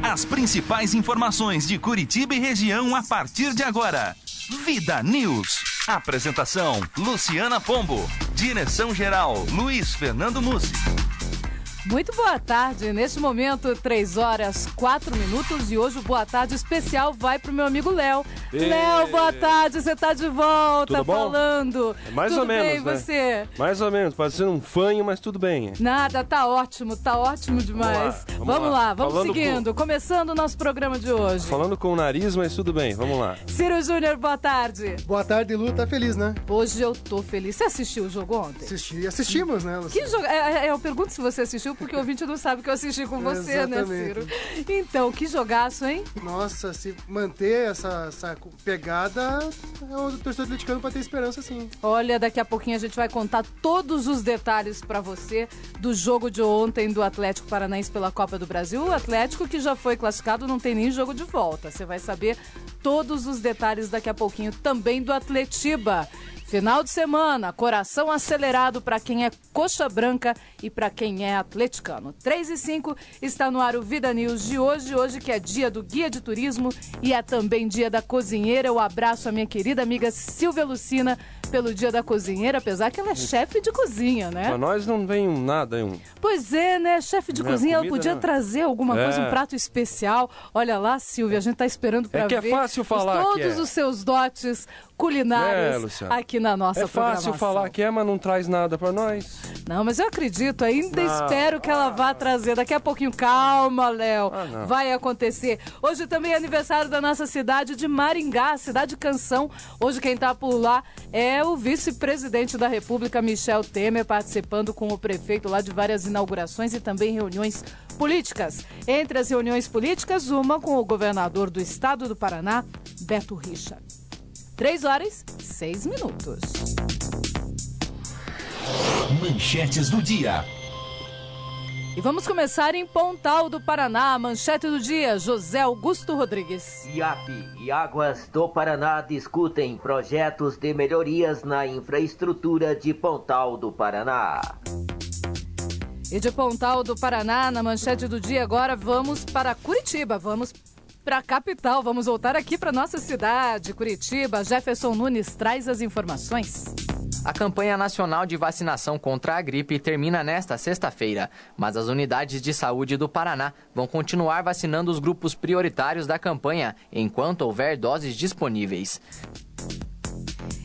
As principais informações de Curitiba e região a partir de agora. Vida News. Apresentação: Luciana Pombo. Direção-geral: Luiz Fernando Mussi. Muito boa tarde, neste momento 3h04 e hoje o Boa Tarde especial vai pro meu amigo Léo. Léo, boa tarde, você tá de volta. Tudo bom? Falando. Mais tudo ou menos, bem, né? você? Mais ou menos, pode ser um fanho, mas tudo bem. Nada, tá ótimo demais. Vamos lá, vamos seguindo, começando o nosso programa de hoje. Falando com o nariz, mas tudo bem, vamos lá. Ciro Júnior, boa tarde. Boa tarde, Lu, tá feliz, né? Hoje eu tô feliz. Você assistiu o jogo ontem? Assistimos, né, Luciana? Que jogo? Eu pergunto se você assistiu, porque o ouvinte não sabe que eu assisti com você, né, Ciro? Então, que jogaço, hein? Nossa, se manter essa pegada, o torcedor atleticano pode ter esperança, sim. Olha, daqui a pouquinho a gente vai contar todos os detalhes pra você do jogo de ontem do Atlético Paranaense pela Copa do Brasil. O Atlético, que já foi classificado, não tem nem jogo de volta. Você vai saber todos os detalhes daqui a pouquinho também do Atletiba. Final de semana, coração acelerado para quem é coxa branca e para quem é atleticano. 3h05 está no ar o Vida News de hoje que é dia do guia de turismo e é também dia da cozinheira. Eu abraço a minha querida amiga Silvia Lucina pelo dia da cozinheira, apesar que ela é chefe de cozinha, né? Pra nós não vem nada, hein? Pois é, né? Chefe de cozinha, ela podia trazer alguma coisa, um prato especial. Olha lá, Silvia, a gente tá esperando pra ver. É fácil falar todos os seus dotes culinários aqui na nossa programação. É fácil falar que mas não traz nada pra nós. Não, mas eu acredito, ainda espero que ela vá trazer. Daqui a pouquinho, calma, Léo, vai acontecer. Hoje também é aniversário da nossa cidade de Maringá, cidade canção. Hoje quem tá por lá é o vice-presidente da República, Michel Temer, participando com o prefeito lá de várias inaugurações e também reuniões políticas. Entre as reuniões políticas, uma com o governador do estado do Paraná, Beto Richa. 3h06. Manchetes do dia. E vamos começar em Pontal do Paraná. Manchete do dia, José Augusto Rodrigues. IAP e Águas do Paraná discutem projetos de melhorias na infraestrutura de Pontal do Paraná. E de Pontal do Paraná, na manchete do dia, agora vamos para Curitiba. Vamos para a capital, vamos voltar aqui para nossa cidade, Curitiba. Jefferson Nunes traz as informações. A campanha nacional de vacinação contra a gripe termina nesta sexta-feira, mas as unidades de saúde do Paraná vão continuar vacinando os grupos prioritários da campanha, enquanto houver doses disponíveis.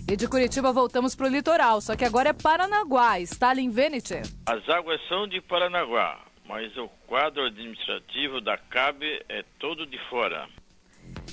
E de Curitiba voltamos para o litoral, só que agora é Paranaguá, Stalin Venete. As águas são de Paranaguá, mas o quadro administrativo da CAB é todo de fora.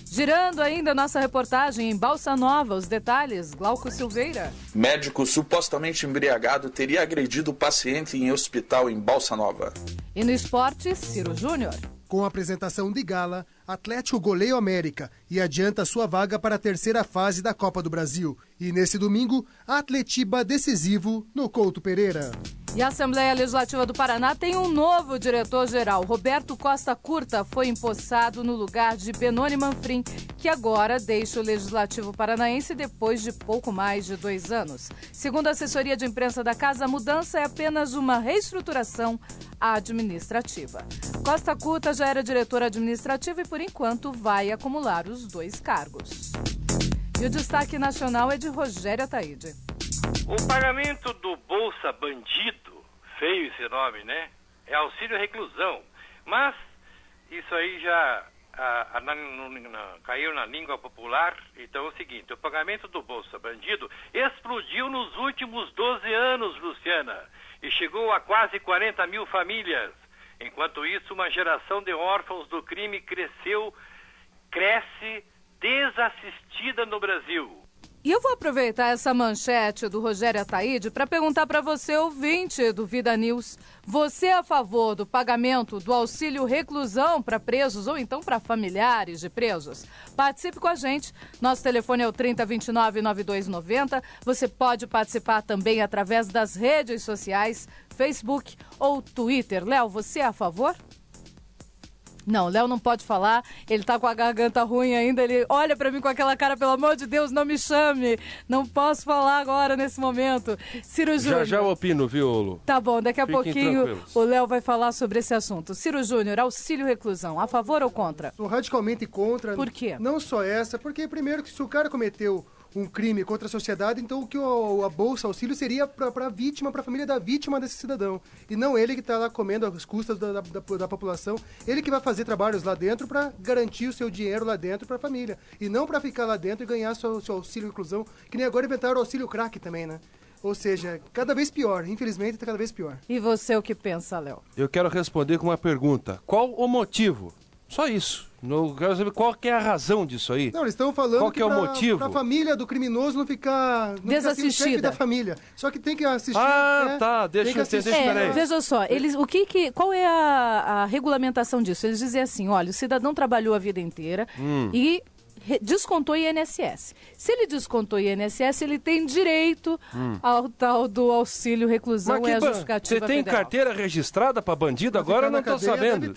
Girando ainda nossa reportagem em Balsa Nova, os detalhes, Glauco Silveira. Médico supostamente embriagado teria agredido o paciente em hospital em Balsa Nova. E no esporte, Ciro Júnior. Com a apresentação de gala, Atlético goleia o América e adianta sua vaga para a terceira fase da Copa do Brasil. E nesse domingo, Atletiba decisivo no Couto Pereira. E a Assembleia Legislativa do Paraná tem um novo diretor-geral. Roberto Costa Curta foi empossado no lugar de Benoni Manfrim, que agora deixa o Legislativo Paranaense depois de pouco mais de 2 anos. Segundo a assessoria de imprensa da casa, a mudança é apenas uma reestruturação administrativa. Costa Curta já era diretor administrativo e, por enquanto, vai acumular os 2 cargos. E o destaque nacional é de Rogério Ataíde. O pagamento do Bolsa Bandido, feio esse nome, né? É auxílio reclusão. Mas isso aí já caiu na língua popular. Então é o seguinte, o pagamento do Bolsa Bandido explodiu nos últimos 12 anos, Luciana, e chegou a quase 40 mil famílias. Enquanto isso, uma geração de órfãos do crime cresce desassistida no Brasil. E eu vou aproveitar essa manchete do Rogério Ataíde para perguntar para você, ouvinte do Vida News, você é a favor do pagamento do auxílio reclusão para presos ou então para familiares de presos? Participe com a gente, nosso telefone é o 3029-9290, você pode participar também através das redes sociais, Facebook ou Twitter. Léo, você é a favor? Não, o Léo não pode falar, ele tá com a garganta ruim ainda, ele olha pra mim com aquela cara, pelo amor de Deus, não me chame, não posso falar agora nesse momento. Ciro Júnior. Já eu opino, viu, Lu? Tá bom, daqui a Fiquem pouquinho tranquilos. o Léo vai falar sobre esse assunto. Ciro Júnior, auxílio reclusão, a favor ou contra? Sou radicalmente contra. Por quê? Não só essa, porque primeiro que se o cara cometeu um crime contra a sociedade, então o que a Bolsa Auxílio seria para a vítima, para a família da vítima desse cidadão. E não ele que está lá comendo às custas da população. Ele que vai fazer trabalhos lá dentro para garantir o seu dinheiro lá dentro para a família. E não para ficar lá dentro e ganhar seu auxílio inclusão, que nem agora inventaram o auxílio crack também, né? Ou seja, cada vez pior. Infelizmente, está cada vez pior. E você o que pensa, Léo? Eu quero responder com uma pergunta. Qual o motivo? Só isso. Eu quero saber qual que é a razão disso aí. Não, eles estão falando qual que é o motivo? Pra família do criminoso não ficar desassistida da família. Só que tem que assistir. Tá, deixa eu entender. Veja só, qual é a regulamentação disso? Eles dizem assim, olha, o cidadão trabalhou a vida inteira e descontou INSS. Se ele descontou INSS, ele tem direito ao tal do auxílio reclusão. Mas é a justificativa você tem federal. carteira registrada para bandido? Agora eu não tô sabendo.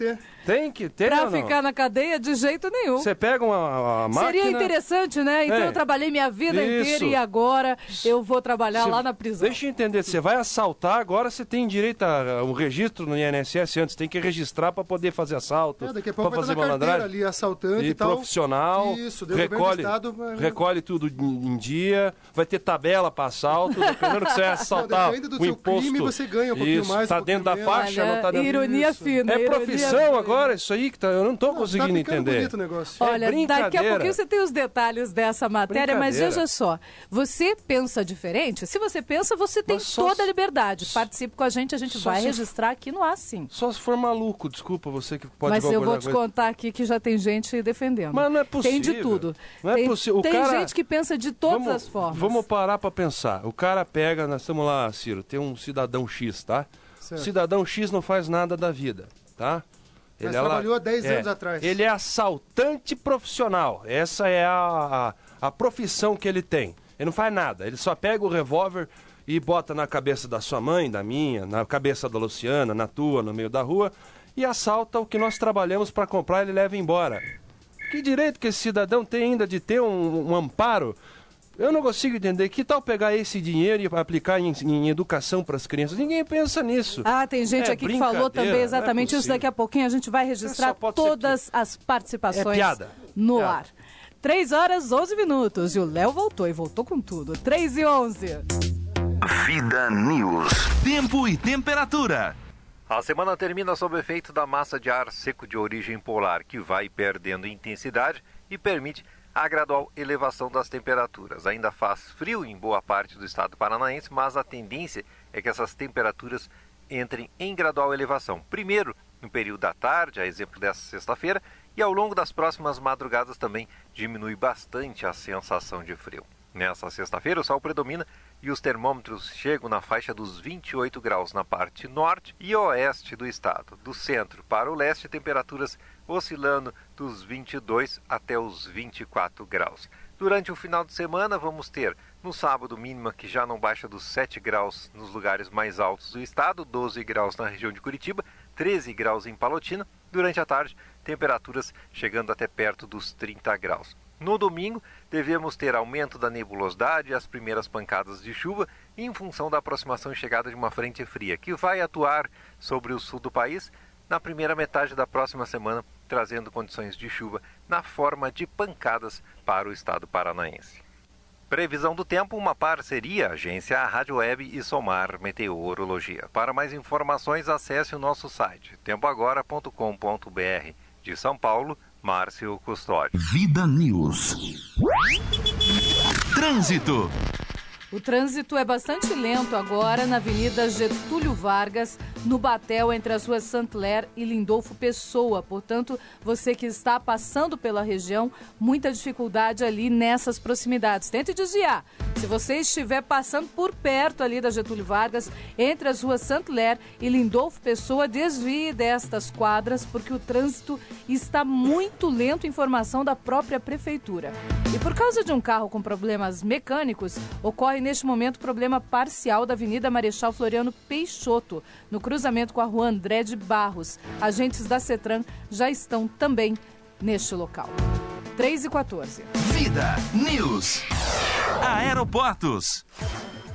Tem que ter, Pra ou não? ficar na cadeia, de jeito nenhum. Você pega uma máquina... Seria interessante, né? Então eu trabalhei minha vida inteira e agora eu vou trabalhar lá na prisão. Deixa eu entender, você vai assaltar, agora você tem direito a um registro no INSS antes, tem que registrar para poder fazer assalto, daqui a para pouco fazer vai estar na carteira malandragem. ali, assaltante e tal. Profissional, Isso, recolhe, estado, recolhe tudo em dia, vai ter tabela para assalto, dependendo que você vai assaltar, depende do o seu imposto. crime, você ganha um pouquinho mais, tá um dentro da pouquinho faixa, menos. não tá dentro... Ironia fina. É ironia profissão fina. agora, isso aí que eu não tô conseguindo tá ficando entender. bonito o negócio. Olha, daqui a brincadeira. pouquinho você tem os detalhes dessa matéria, mas Brincadeira. veja só, você pensa diferente? Se você pensa, você tem toda a liberdade. Participe com a gente vai registrar aqui no ar, sim. Só se for maluco, desculpa, você que pode Mas eu vou te concordar com isso. contar aqui que já tem gente defendendo. Mas não é possível. Tem de tudo. Não é possível. O Tem cara... gente que pensa de todas as formas. Vamos parar pra pensar. O cara pega, nós estamos lá, Ciro, tem um cidadão X, tá? Certo. O cidadão X não faz nada da vida, tá? Mas trabalhou há 10 anos atrás. Ele é assaltante profissional. Essa é a profissão que ele tem. Ele não faz nada. Ele só pega o revólver e bota na cabeça da sua mãe, da minha, na cabeça da Luciana, na tua, no meio da rua, e assalta o que nós trabalhamos para comprar e ele leva embora. Que direito que esse cidadão tem ainda de ter um amparo? Eu não consigo entender. Que tal pegar esse dinheiro e aplicar em educação para as crianças? Ninguém pensa nisso. Ah, tem gente aqui que falou também exatamente isso. Daqui a pouquinho a gente vai registrar todas as participações no ar. 3h11 e o Léo voltou e voltou com tudo. 3h11. Vida News. Tempo e temperatura. A semana termina sob o efeito da massa de ar seco de origem polar, que vai perdendo intensidade e permite a gradual elevação das temperaturas. Ainda faz frio em boa parte do estado paranaense, mas a tendência é que essas temperaturas entrem em gradual elevação. Primeiro, no período da tarde, a exemplo dessa sexta-feira, e ao longo das próximas madrugadas também diminui bastante a sensação de frio. Nessa sexta-feira, o sol predomina e os termômetros chegam na faixa dos 28 graus na parte norte e oeste do estado. Do centro para o leste, temperaturas oscilando dos 22 até os 24 graus. Durante o final de semana, vamos ter no sábado mínima que já não baixa dos 7 graus nos lugares mais altos do estado, 12 graus na região de Curitiba, 13 graus em Palotina. Durante a tarde, temperaturas chegando até perto dos 30 graus. No domingo, devemos ter aumento da nebulosidade e as primeiras pancadas de chuva em função da aproximação e chegada de uma frente fria, que vai atuar sobre o sul do país na primeira metade da próxima semana, trazendo condições de chuva na forma de pancadas para o estado paranaense. Previsão do tempo, uma parceria, agência Rádio Web e Somar Meteorologia. Para mais informações, acesse o nosso site, tempoagora.com.br. De São Paulo, Márcio Custódio. Vida News. Trânsito. O trânsito é bastante lento agora na Avenida Getúlio Vargas, no Batel, entre as ruas Saint-Clair e Lindolfo Pessoa. Portanto, você que está passando pela região, muita dificuldade ali nessas proximidades. Tente desviar. Se você estiver passando por perto ali da Getúlio Vargas, entre as ruas Saint-Clair e Lindolfo Pessoa, desvie destas quadras, porque o trânsito está muito lento, informação da própria prefeitura. E por causa de um carro com problemas mecânicos, ocorre neste momento problema parcial da Avenida Marechal Floriano Peixoto, no cruzamento cruzamento com a rua André de Barros. Agentes da CETRAN já estão também neste local. 3h14. Vida News. Aeroportos.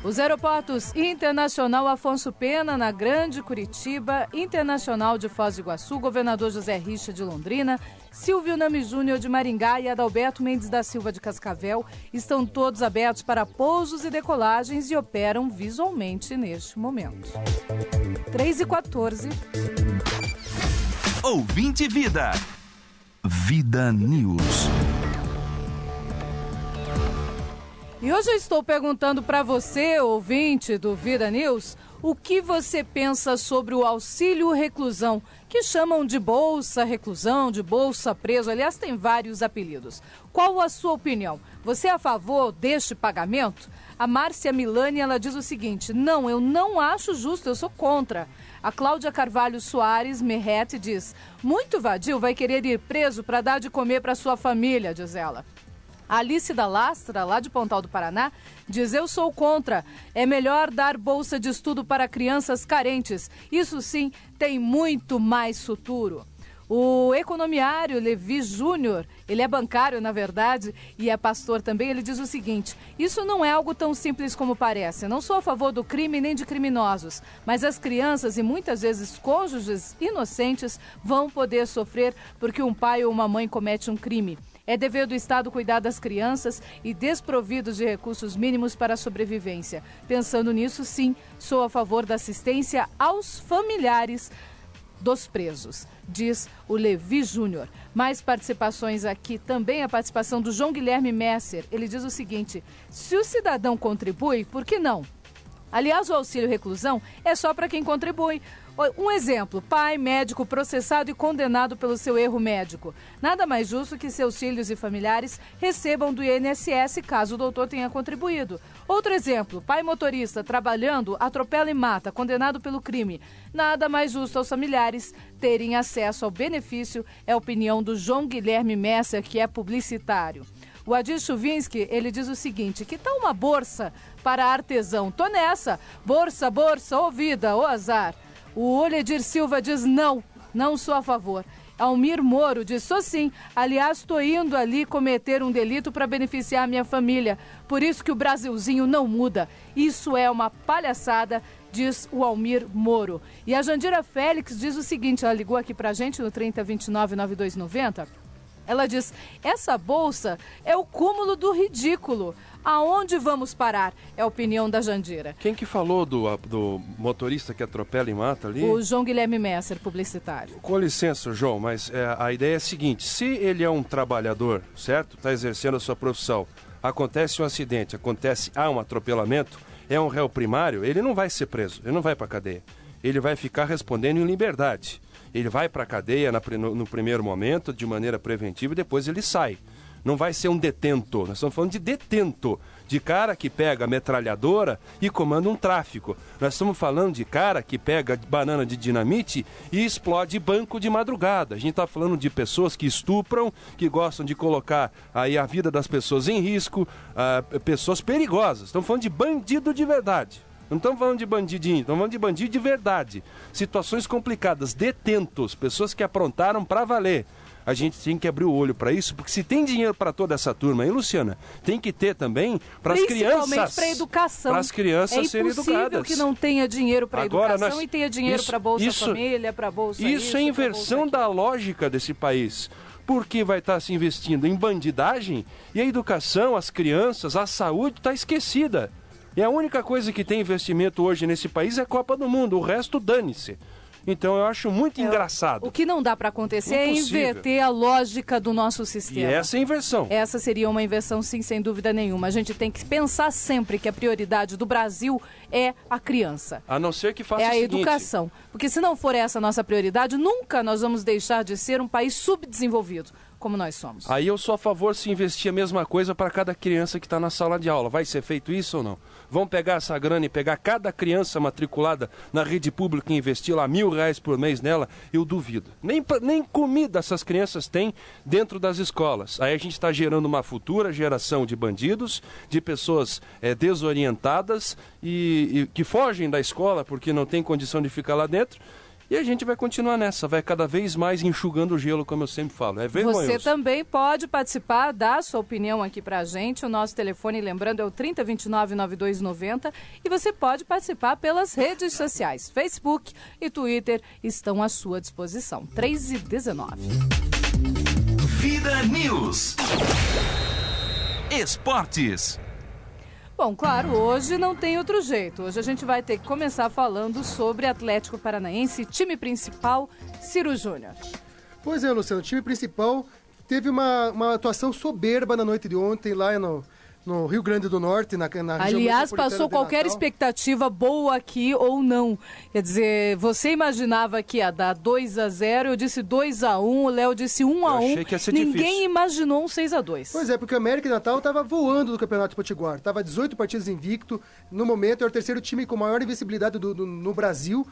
Os aeroportos Internacional Afonso Pena, na Grande Curitiba, Internacional de Foz do Iguaçu, Governador José Richa de Londrina, Silvio Nami Júnior de Maringá e Adalberto Mendes da Silva de Cascavel estão todos abertos para pousos e decolagens e operam visualmente neste momento. 3h14. Ouvinte Vida. Vida News. E hoje eu estou perguntando para você, ouvinte do Vida News, o que você pensa sobre o auxílio reclusão, que chamam de bolsa reclusão, de bolsa preso, aliás, tem vários apelidos. Qual a sua opinião? Você é a favor deste pagamento? A Márcia Milani, ela diz o seguinte: não, eu não acho justo, eu sou contra. A Cláudia Carvalho Soares Merrete diz: muito vadio, vai querer ir preso para dar de comer para sua família, diz ela. A Alice da Lastra, lá de Pontal do Paraná, diz: eu sou contra. É melhor dar bolsa de estudo para crianças carentes. Isso sim tem muito mais futuro. O economiário Levi Júnior, ele é bancário, na verdade, e é pastor também, ele diz o seguinte: isso não é algo tão simples como parece. Não sou a favor do crime nem de criminosos, mas as crianças e muitas vezes cônjuges inocentes vão poder sofrer porque um pai ou uma mãe comete um crime. É dever do Estado cuidar das crianças e desprovidos de recursos mínimos para a sobrevivência. Pensando nisso, sim, sou a favor da assistência aos familiares dos presos, diz o Levi Júnior. Mais participações aqui, também a participação do João Guilherme Messer. Ele diz o seguinte: se o cidadão contribui, por que não? Aliás, o auxílio reclusão é só para quem contribui. Um exemplo: pai, médico, processado e condenado pelo seu erro médico. Nada mais justo que seus filhos e familiares recebam do INSS caso o doutor tenha contribuído. Outro exemplo: pai motorista trabalhando, atropela e mata, condenado pelo crime. Nada mais justo aos familiares terem acesso ao benefício, é a opinião do João Guilherme Messer, que é publicitário. O Adir Chuvinski, ele diz o seguinte: que tal uma bolsa para artesão? Tô nessa. Bolsa, ô vida, ô azar. O Oledir Silva diz: não sou a favor. Almir Moro diz: sou sim. Aliás, estou indo ali cometer um delito para beneficiar a minha família. Por isso que o Brasilzinho não muda. Isso é uma palhaçada, diz o Almir Moro. E a Jandira Félix diz o seguinte, ela ligou aqui pra gente no 3029-9290. Ela diz: essa bolsa é o cúmulo do ridículo. Aonde vamos parar? É a opinião da Jandira. Quem que falou do motorista que atropela e mata ali? O João Guilherme Messer, publicitário. Com licença, João, mas a ideia é a seguinte: se ele é um trabalhador, certo? Está exercendo a sua profissão, acontece um acidente, há um atropelamento, é um réu primário, ele não vai ser preso, ele não vai para a cadeia. Ele vai ficar respondendo em liberdade. Ele vai para a cadeia no primeiro momento, de maneira preventiva, e depois ele sai. Não vai ser um detento, nós estamos falando de detento, de cara que pega metralhadora e comanda um tráfico. Nós estamos falando de cara que pega banana de dinamite e explode banco de madrugada. A gente está falando de pessoas que estupram, que gostam de colocar aí a vida das pessoas em risco, pessoas perigosas. Estamos falando de bandido de verdade. Não estamos falando de bandidinho, estamos falando de bandido de verdade. Situações complicadas, detentos, pessoas que aprontaram para valer. A gente tem que abrir o olho para isso, porque se tem dinheiro para toda essa turma, hein, Luciana? Tem que ter também para as crianças. Principalmente para a educação. Para as crianças serem educadas. É impossível que não tenha dinheiro para a educação e tenha dinheiro para Bolsa Família, para Bolsa Isso é inversão da lógica desse país. Porque vai estar se investindo em bandidagem e a educação, as crianças, a saúde está esquecida. E a única coisa que tem investimento hoje nesse país é a Copa do Mundo, o resto dane-se. Então eu acho muito engraçado. O que não dá para acontecer é inverter a lógica do nosso sistema. E essa é a inversão. Essa seria uma inversão, sim, sem dúvida nenhuma. A gente tem que pensar sempre que a prioridade do Brasil é a criança. A não ser que faça o seguinte: é a educação. Porque se não for essa a nossa prioridade, nunca nós vamos deixar de ser um país subdesenvolvido. como nós somos. Aí eu sou a favor se investir a mesma coisa para cada criança que está na sala de aula. Vai ser feito isso ou não? Vão pegar essa grana e pegar cada criança matriculada na rede pública e investir lá R$1.000 por mês nela? Eu duvido. Nem comida essas crianças têm dentro das escolas. Aí a gente está gerando uma futura geração de bandidos, de pessoas desorientadas e que fogem da escola porque não tem condição de ficar lá dentro. E a gente vai continuar nessa, vai cada vez mais enxugando o gelo, como eu sempre falo. É vergonhoso. Você também pode participar, dar sua opinião aqui pra gente. O nosso telefone, lembrando, é o 3029-9290. E você pode participar pelas redes sociais. Facebook e Twitter estão à sua disposição. 3h19. Vida News. Esportes. Bom, claro, hoje não tem outro jeito. Hoje a gente vai ter que começar falando sobre Atlético Paranaense, time principal, Ciro Júnior. Pois é, Luciano, o time principal teve uma atuação soberba na noite de ontem lá no Rio Grande do Norte, na região Aliás, passou qualquer Natal. expectativa boa aqui ou não. Quer dizer, você imaginava que ia dar 2-0, eu disse 2-1, o Léo disse 1-1. achei que ia ser Ninguém difícil. imaginou um 6-2. Pois é, porque o América de Natal estava voando do Campeonato Potiguar. Estava 18 partidas invicto. No momento, era o terceiro time com maior invencibilidade no Brasil.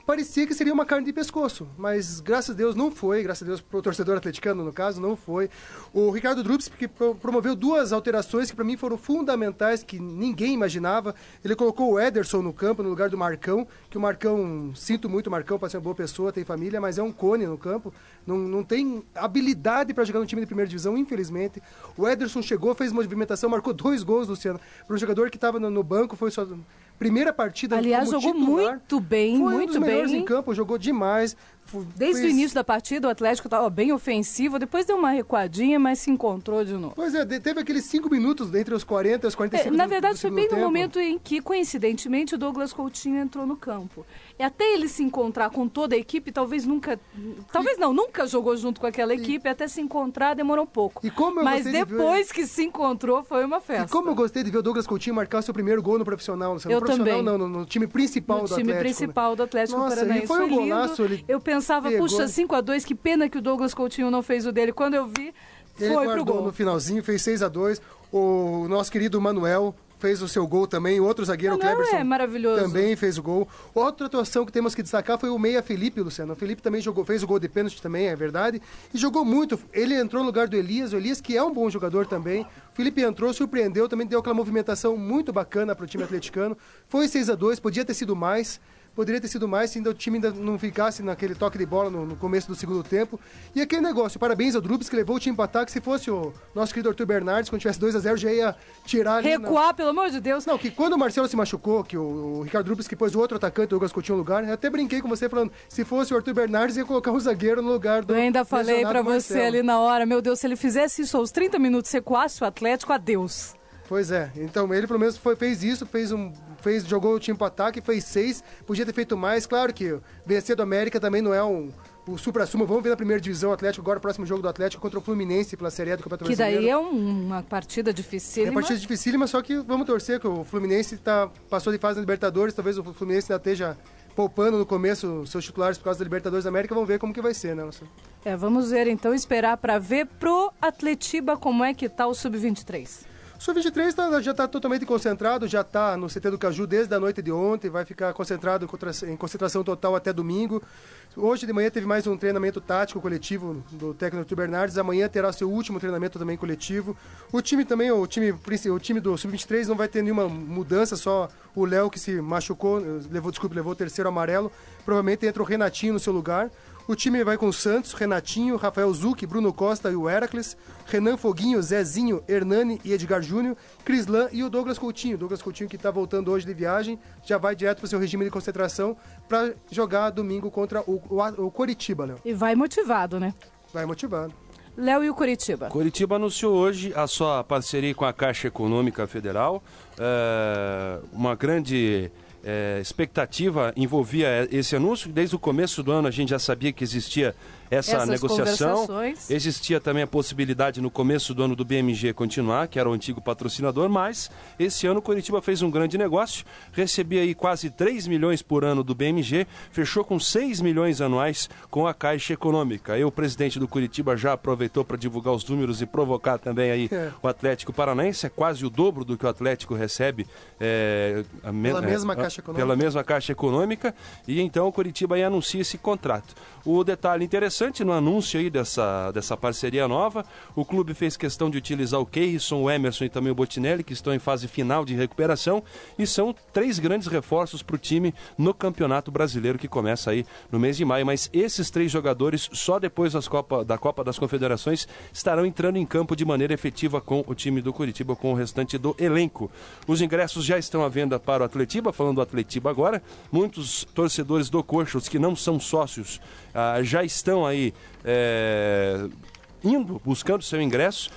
Parecia que seria uma carne de pescoço, mas graças a Deus não foi, graças a Deus pro torcedor atleticano, no caso, não foi. O Ricardo Drups, que promoveu duas alterações que para mim foram fundamentais, que ninguém imaginava. Ele colocou o Ederson no campo, no lugar do Marcão, que o Marcão, sinto muito o Marcão, para ser uma boa pessoa, tem família, mas é um cone no campo, não tem habilidade para jogar no time de primeira divisão, infelizmente. O Ederson chegou, fez movimentação, marcou 2 gols, Luciano, para um jogador que estava no banco, foi sua primeira partida. Aliás, jogou titular. muito bem, Foi muito um dos melhores bem. em campo, jogou demais. Desde o início da partida, o Atlético estava bem ofensivo, depois deu uma recuadinha, mas se encontrou de novo. Pois é, teve aqueles 5 minutos entre os 40 e os 45 Na verdade, do foi segundo bem no tempo. momento em que, coincidentemente, o Douglas Coutinho entrou no campo. E até ele se encontrar com toda a equipe, nunca jogou junto com aquela equipe, até se encontrar demorou um pouco. E como eu Mas gostei de depois que se encontrou, foi uma festa. E como eu gostei de ver o Douglas Coutinho marcar seu primeiro gol no profissional. No Eu profissional também. não, no time principal do Atlético. No time principal do Atlético Nossa, Paranaense. e foi um lindo. golaço, ele Eu pensava, pegou. puxa, 5-2, que pena que o Douglas Coutinho não fez o dele. Quando eu vi, Ele foi pro guardou gol. no finalzinho, fez 6-2. O nosso querido Manuel fez o seu gol também. O outro zagueiro, o Manuel Cleberson, é maravilhoso. também fez o gol. Outra atuação que temos que destacar foi o meia Felipe, Luciano. O Felipe também fez o gol de pênalti também, é verdade. E jogou muito. Ele entrou no lugar do Elias. O Elias, que é um bom jogador também. O Felipe entrou, surpreendeu, também deu aquela movimentação muito bacana para o time atleticano. Foi 6-2, podia ter sido mais. Poderia ter sido mais se ainda o time ainda não ficasse naquele toque de bola no começo do segundo tempo. E aquele negócio, parabéns ao Drups que levou o time para ataque. Se fosse o nosso querido Arthur Bernardes, quando tivesse 2-0, já ia tirar ali. Recuar, pelo amor de Deus. Não, que quando o Marcelo se machucou, que o Ricardo Drups que pôs o outro atacante, o Douglas Coutinho no lugar, eu até brinquei com você falando, se fosse o Arthur Bernardes, ia colocar um zagueiro no lugar do Eu ainda falei lesionado pra você Marcelo. ali na hora, meu Deus, se ele fizesse isso aos 30 minutos, recuasse o Atlético, adeus. Pois é, então ele pelo menos fez isso, jogou o time pro ataque, fez 6, podia ter feito mais. Claro que vencer do América também não é o supra-sumo. Vamos ver na primeira divisão o Atlético, agora o próximo jogo do Atlético contra o Fluminense pela Série A do Campeonato Que Brasileiro. daí é uma partida dificílima. É uma partida dificílima, só que vamos torcer que o Fluminense passou de fase na Libertadores, talvez o Fluminense ainda esteja poupando no começo seus titulares por causa da Libertadores da América. Vamos ver como que vai ser, né, Luciano? Vamos ver então, esperar para ver pro Atletiba como é que tá o Sub-23. O Sub-23 já está totalmente concentrado, já está no CT do Caju desde a noite de ontem, vai ficar concentrado em concentração total até domingo. Hoje de manhã teve mais um treinamento tático coletivo do técnico Arthur Bernardes, amanhã terá seu último treinamento também coletivo. O time do Sub-23 não vai ter nenhuma mudança, só o Léo que se machucou, levou o terceiro amarelo, provavelmente entra o Renatinho no seu lugar. O time vai com o Santos, Renatinho, Rafael Zucchi, Bruno Costa e o Heracles, Renan Foguinho, Zezinho, Hernani e Edgar Júnior, Crislan e o Douglas Coutinho. Douglas Coutinho que está voltando hoje de viagem, já vai direto para o seu regime de concentração para jogar domingo contra o Coritiba, Léo. E vai motivado, né? Vai motivado. Léo e o Coritiba. Coritiba anunciou hoje a sua parceria com a Caixa Econômica Federal. Uma grande expectativa envolvia esse anúncio. Desde o começo do ano a gente já sabia que existia essa negociação. conversações. Existia também a possibilidade no começo do ano do BMG continuar, que era o antigo patrocinador, mas esse ano o Coritiba fez um grande negócio, recebia aí quase 3 milhões por ano do BMG, fechou com 6 milhões anuais com a Caixa Econômica. Aí o presidente do Coritiba já aproveitou para divulgar os números e provocar também aí o Atlético Paranaense, é quase o dobro do que o Atlético recebe pela mesma Caixa Econômica. Pela mesma Caixa Econômica, e então o Coritiba aí anuncia esse contrato. O detalhe interessante no anúncio aí dessa parceria nova, o clube fez questão de utilizar o Keirson, o Emerson e também o Botinelli, que estão em fase final de recuperação, e são 3 grandes reforços para o time no Campeonato Brasileiro, que começa aí no mês de maio, mas esses 3 jogadores, só depois da Copa das Confederações, estarão entrando em campo de maneira efetiva com o time do Coritiba, com o restante do elenco. Os ingressos já estão à venda para o Atletiba, falando do Atletiba agora, muitos torcedores do Coxa, os que não são sócios, já estão aí buscando seu ingresso.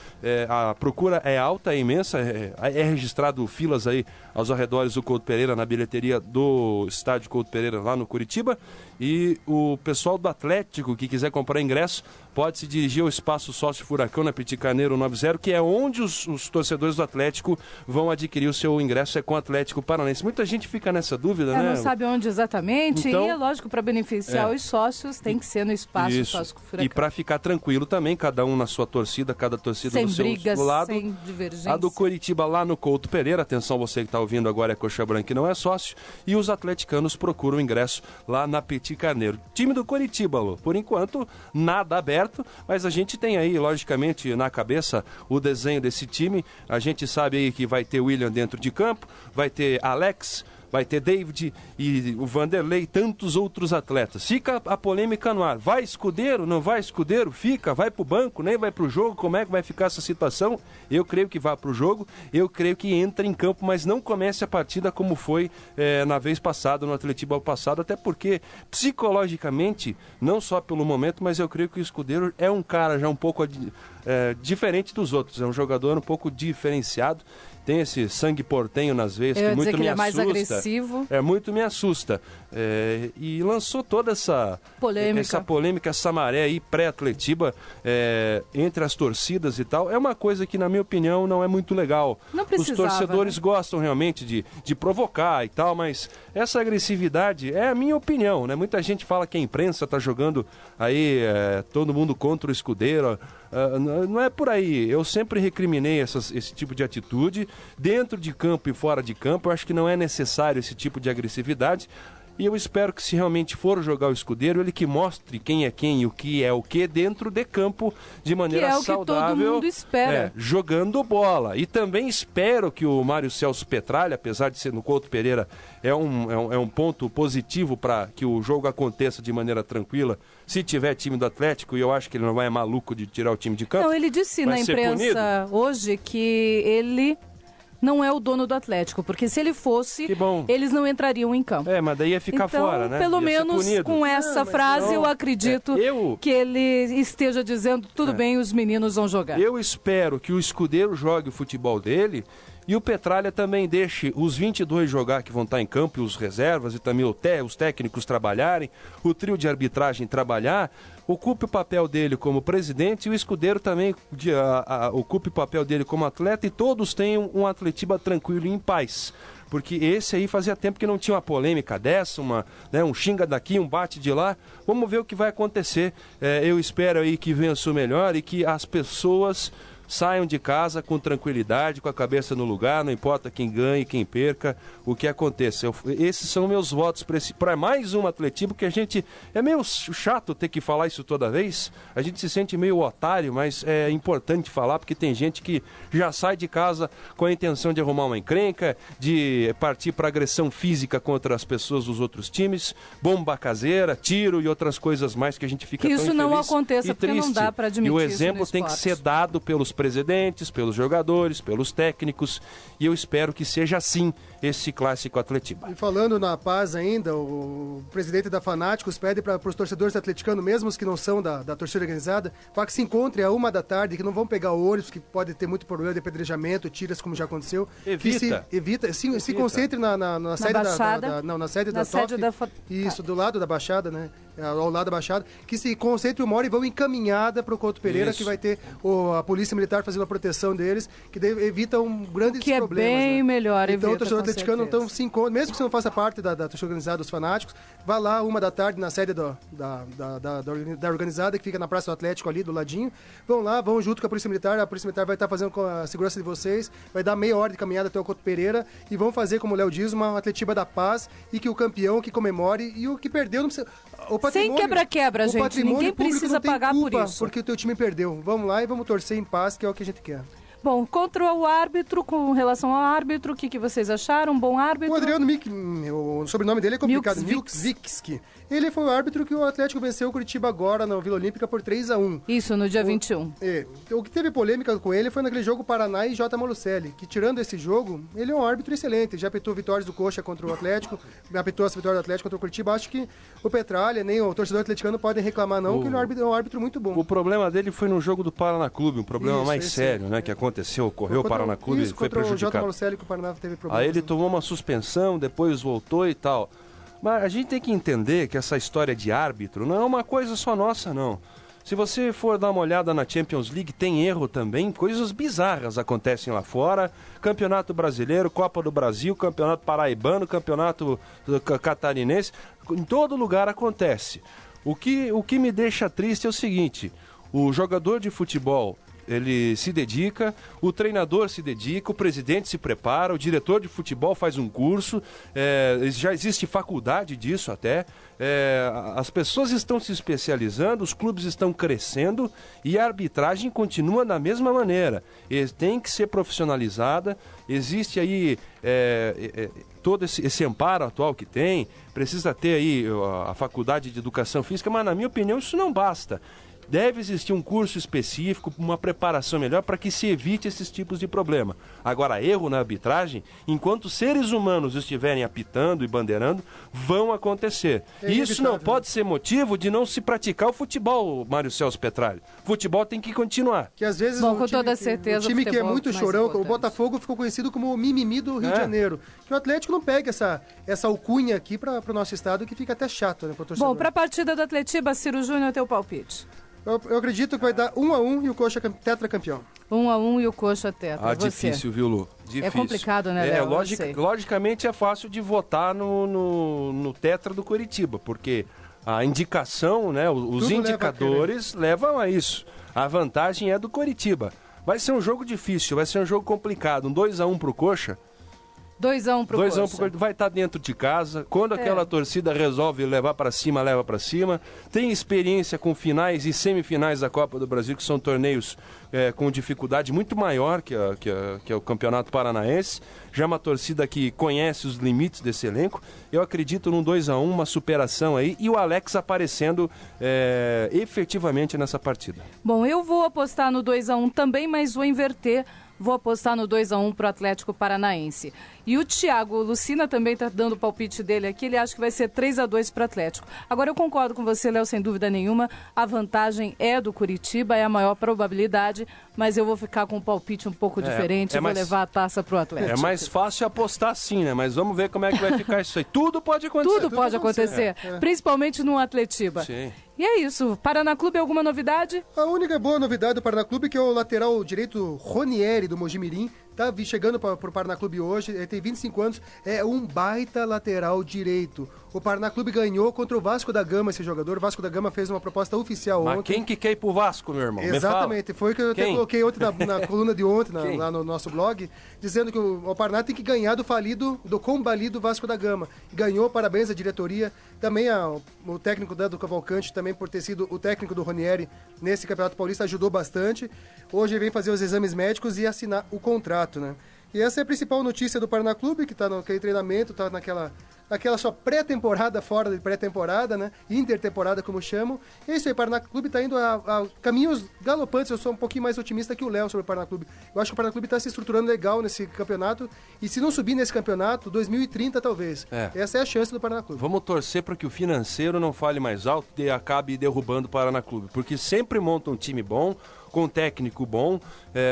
A procura é alta, é imensa, é registrado filas aí aos arredores do Couto Pereira, na bilheteria do estádio Couto Pereira, lá no Curitiba, e o pessoal do Atlético que quiser comprar ingresso pode se dirigir ao Espaço Sócio Furacão, na Petit Carneiro 90, que é onde os torcedores do Atlético vão adquirir o seu ingresso, é com o Atlético Paranaense. Muita gente fica nessa dúvida, né? Não sabe onde exatamente, então, e é lógico, para beneficiar os sócios, tem que ser no Espaço Sócio Furacão. E para ficar tranquilo também, cada um na sua torcida, cada torcida sem no seu brigas, lado. sem divergência. A do Coritiba lá no Couto Pereira, atenção você que está ouvindo agora, é Coxa Branca e não é sócio, e os atleticanos procuram ingresso lá na Petit Carneiro. Time do Coritiba, Lô, por enquanto nada aberto, mas a gente tem aí, logicamente, na cabeça o desenho desse time. A gente sabe aí que vai ter William dentro de campo, vai ter Alex, vai ter David e o Vanderlei e tantos outros atletas. Fica a polêmica no ar. Vai Escudeiro? Não vai Escudeiro? Fica? Vai pro banco? Nem vai pro jogo? Como é que vai ficar essa situação? Eu creio que vá pro jogo. Eu creio que entra em campo, mas não comece a partida como foi na vez passada, no Atletiba passado, até porque psicologicamente, não só pelo momento, mas eu creio que o Escudeiro é um cara já um pouco diferente dos outros. É um jogador um pouco diferenciado. Tem esse sangue portenho nas veias que muito me assusta. É mais agressivo. Muito me assusta. E lançou toda essa polêmica, essa maré aí pré-Atletiba entre as torcidas e tal. É uma coisa que, na minha opinião, não é muito legal. Não precisava, os torcedores gostam realmente de provocar e tal, mas essa agressividade é a minha opinião, né? Muita gente fala que a imprensa está jogando aí todo mundo contra o Escudeiro. Não é por aí. Eu sempre recriminei esse tipo de atitude dentro de campo e fora de campo. Eu acho que não é necessário esse tipo de agressividade. E eu espero que, se realmente for jogar o Escudeiro, ele que mostre quem é quem e o que é o que dentro de campo, de maneira saudável. Que é o que todo mundo espera. Jogando bola. E também espero que o Mário Celso Petralha, apesar de ser no Couto Pereira, é um ponto positivo para que o jogo aconteça de maneira tranquila. Se tiver time do Atlético, e eu acho que ele não vai maluco de tirar o time de campo. Não, ele disse na imprensa hoje que ele não é o dono do Atlético, porque se ele fosse, eles não entrariam em campo. Mas daí ia ficar fora, né? Então, pelo menos com essa frase, eu acredito que ele esteja dizendo, tudo bem, os meninos vão jogar. Eu espero que o Escudeiro jogue o futebol dele e o Petralha também deixe os 22 jogar que vão estar em campo, e os reservas, e também os técnicos trabalharem, o trio de arbitragem trabalhar, ocupe o papel dele como presidente e o Escudeiro também ocupe o papel dele como atleta, e todos tenham um Atletiba tranquilo e em paz. Porque esse aí fazia tempo que não tinha uma polêmica dessa, um xinga daqui, um bate de lá. Vamos ver o que vai acontecer. Eu espero aí que vença o melhor e que as pessoas saiam de casa com tranquilidade, com a cabeça no lugar, não importa quem ganhe, quem perca, o que aconteça. Esses são meus votos para mais um Atletiba, que a gente... É meio chato ter que falar isso toda vez, a gente se sente meio otário, mas é importante falar, porque tem gente que já sai de casa com a intenção de arrumar uma encrenca, de partir para agressão física contra as pessoas dos outros times, bomba caseira, tiro e outras coisas mais que a gente fica tão infeliz. Que isso não aconteça, porque não dá para admitir. E o exemplo tem que ser dado pelos presidentes, pelos jogadores, pelos técnicos, e eu espero que seja assim esse clássico Atletiba. E falando na paz ainda, o presidente da Fanáticos pede para os torcedores atleticanos, mesmo os que não são da torcida organizada, para que se encontrem à 1h da tarde, que não vão pegar ônibus, que pode ter muito problema de apedrejamento, tiras, como já aconteceu. Se concentre na sede da TOF. Isso, do lado da Baixada, né? ao lado da Baixada, que se concentrem uma hora e vão encaminhada para o Couto Pereira, que vai ter a Polícia Militar fazendo a proteção deles, que evita grandes que problemas. É bem melhor então, evita, o torcedor atleticano não se encontra, mesmo que você não faça parte da torcida organizada dos fanáticos, vá lá 1h na sede da organizada, que fica na Praça do Atlético ali, do ladinho. Vão lá, vão junto com a Polícia Militar vai estar fazendo com a segurança de vocês, vai dar meia hora de caminhada até o Couto Pereira e vão fazer, como o Léo diz, uma Atletiba da Paz, e que o campeão que comemore e o que perdeu não precisa... Sem quebra-quebra, gente. Ninguém precisa pagar por isso. Porque o teu time perdeu. Vamos lá e vamos torcer em paz, que é o que a gente quer. Bom, contra o árbitro, com relação ao árbitro, o que vocês acharam? Um bom árbitro? O Adriano o sobrenome dele é complicado. Milksvicki. Ele foi o árbitro que o Atlético venceu o Curitiba agora na Vila Olímpica por 3-1. Isso, no dia 21. O que teve polêmica com ele foi naquele jogo Paraná e J. Malucelli, que tirando esse jogo, ele é um árbitro excelente. Já apitou vitórias do Coxa contra o Atlético, apitou essa vitória do Atlético contra o Curitiba. Acho que o Petralha, nem o torcedor atleticano podem reclamar não, que ele é um árbitro muito bom. O problema dele foi no jogo do Paraná Clube, um problema mais sério, né, que aconteceu, ocorreu, o Paraná Clube foi prejudicado. O J. Malucelli que o Paraná teve problemas. Aí ele tomou uma suspensão, depois voltou e tal. Mas a gente tem que entender que essa história de árbitro não é uma coisa só nossa, não. Se você for dar uma olhada na Champions League, tem erro também, coisas bizarras acontecem lá fora. Campeonato Brasileiro, Copa do Brasil, Campeonato Paraibano, Campeonato Catarinense, em todo lugar acontece. O que me deixa triste é o seguinte, o jogador de futebol, ele se dedica, o treinador se dedica, o presidente se prepara, o diretor de futebol faz um curso, já existe faculdade disso até, as pessoas estão se especializando, os clubes estão crescendo e a arbitragem continua da mesma maneira. Tem que ser profissionalizada, existe aí todo esse amparo atual que tem, precisa ter aí a faculdade de educação física, mas na minha opinião isso não basta. Deve existir um curso específico, uma preparação melhor para que se evite esses tipos de problema. Agora, erro na arbitragem, enquanto seres humanos estiverem apitando e bandeirando, vão acontecer. E isso não pode ser motivo de não se praticar o futebol, Mário Celso Petralha. O futebol tem que continuar. Que às vezes com toda certeza, o time que é muito chorão, o Botafogo ficou conhecido como o mimimi do Rio de Janeiro. Que o Atlético não pega essa alcunha aqui para o nosso estado, que fica até chato, né, para o torcedor. Bom, para a partida do Atletiba, Ciro Júnior, teu palpite. Eu acredito que vai dar 1-1 e o Coxa tetracampeão. 1-1 e o Coxa tetra. Difícil, viu, Lu? Difícil. É complicado, né, Léo? Logicamente é fácil de votar no tetra do Curitiba, porque a indicação, né, os indicadores levam a isso. A vantagem é do Curitiba. Vai ser um jogo difícil, vai ser um jogo complicado. Um 2-1 pro Coxa. 2-1 pro Coxa. 2-1 pro Coxa. Vai estar dentro de casa. Quando aquela torcida resolve levar para cima, leva para cima. Tem experiência com finais e semifinais da Copa do Brasil, que são torneios com dificuldade muito maior que o Campeonato Paranaense. Já é uma torcida que conhece os limites desse elenco. Eu acredito num 2-1, uma superação aí. E o Alex aparecendo efetivamente nessa partida. Bom, eu vou apostar no 2-1 também, mas vou inverter. Vou apostar no 2-1 para o Atlético Paranaense. E o Thiago Lucina também está dando o palpite dele aqui. Ele acha que vai ser 3-2 para o Atlético. Agora eu concordo com você, Léo, sem dúvida nenhuma. A vantagem é do Curitiba, é a maior probabilidade. Mas eu vou ficar com um palpite um pouco diferente e vou levar a taça para o Atlético. É mais fácil apostar sim, né? Mas vamos ver como é que vai ficar isso aí. Tudo pode acontecer. Tudo pode acontecer. Principalmente no Atletiba. Sim. E é isso. Paraná Clube, alguma novidade? A única boa novidade do Paraná Clube é que é o lateral direito Ronieri do Mojimirim. Tá chegando para o Paraná Clube hoje, ele tem 25 anos, é um baita lateral direito. O Paraná Clube ganhou contra o Vasco da Gama esse jogador. O Vasco da Gama fez uma proposta oficial ontem. Mas quem que quer ir pro Vasco, meu irmão? Exatamente, foi o que eu até coloquei ontem na coluna de ontem, lá no nosso blog, dizendo que o Paraná tem que ganhar do combalido Vasco da Gama. Ganhou, parabéns à diretoria, também o técnico do Cavalcante, também por ter sido o técnico do Ronieri nesse Campeonato Paulista, ajudou bastante. Hoje ele vem fazer os exames médicos e assinar o contrato, né? E essa é a principal notícia do Paraná Clube, que está naquele treinamento, está naquela sua pré-temporada, fora de pré-temporada, né? Intertemporada, como chamam. E é isso aí, o Paraná Clube está indo a caminhos galopantes. Eu sou um pouquinho mais otimista que o Léo sobre o Paraná Clube. Eu acho que o Paraná Clube está se estruturando legal nesse campeonato. E se não subir nesse campeonato, 2030 talvez. Essa é a chance do Paraná Clube. Vamos torcer para que o financeiro não fale mais alto e acabe derrubando o Paraná Clube. Porque sempre monta um time bom, com um técnico bom,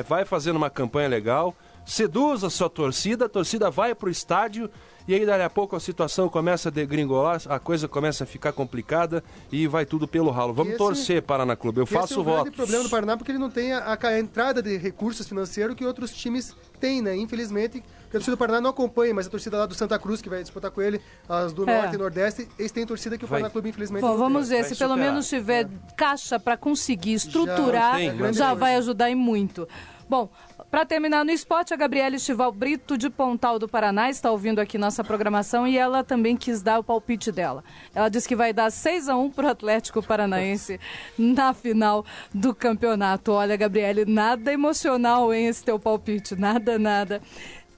vai fazendo uma campanha legal, seduz a sua torcida, a torcida vai para o estádio e aí dali a pouco a situação começa a degringolar, a coisa começa a ficar complicada e vai tudo pelo ralo. Vamos torcer, Paraná Clube, eu faço voto. Esse é o grande problema do Paraná, porque ele não tem a entrada de recursos financeiros que outros times têm, né? Infelizmente, a torcida do Paraná não acompanha, mas a torcida lá do Santa Cruz, que vai disputar com ele, as do Norte e Nordeste, eles têm torcida que o Paraná Clube, infelizmente, não tem. Vamos ver, se pelo menos tiver caixa para conseguir estruturar, já vai ajudar e muito. Bom, para terminar no esporte, a Gabriela Estival Brito, de Pontal do Paraná, está ouvindo aqui nossa programação e ela também quis dar o palpite dela. Ela disse que vai dar 6-1 para o Atlético Paranaense na final do campeonato. Olha, Gabriele, nada emocional, hein, esse teu palpite, nada.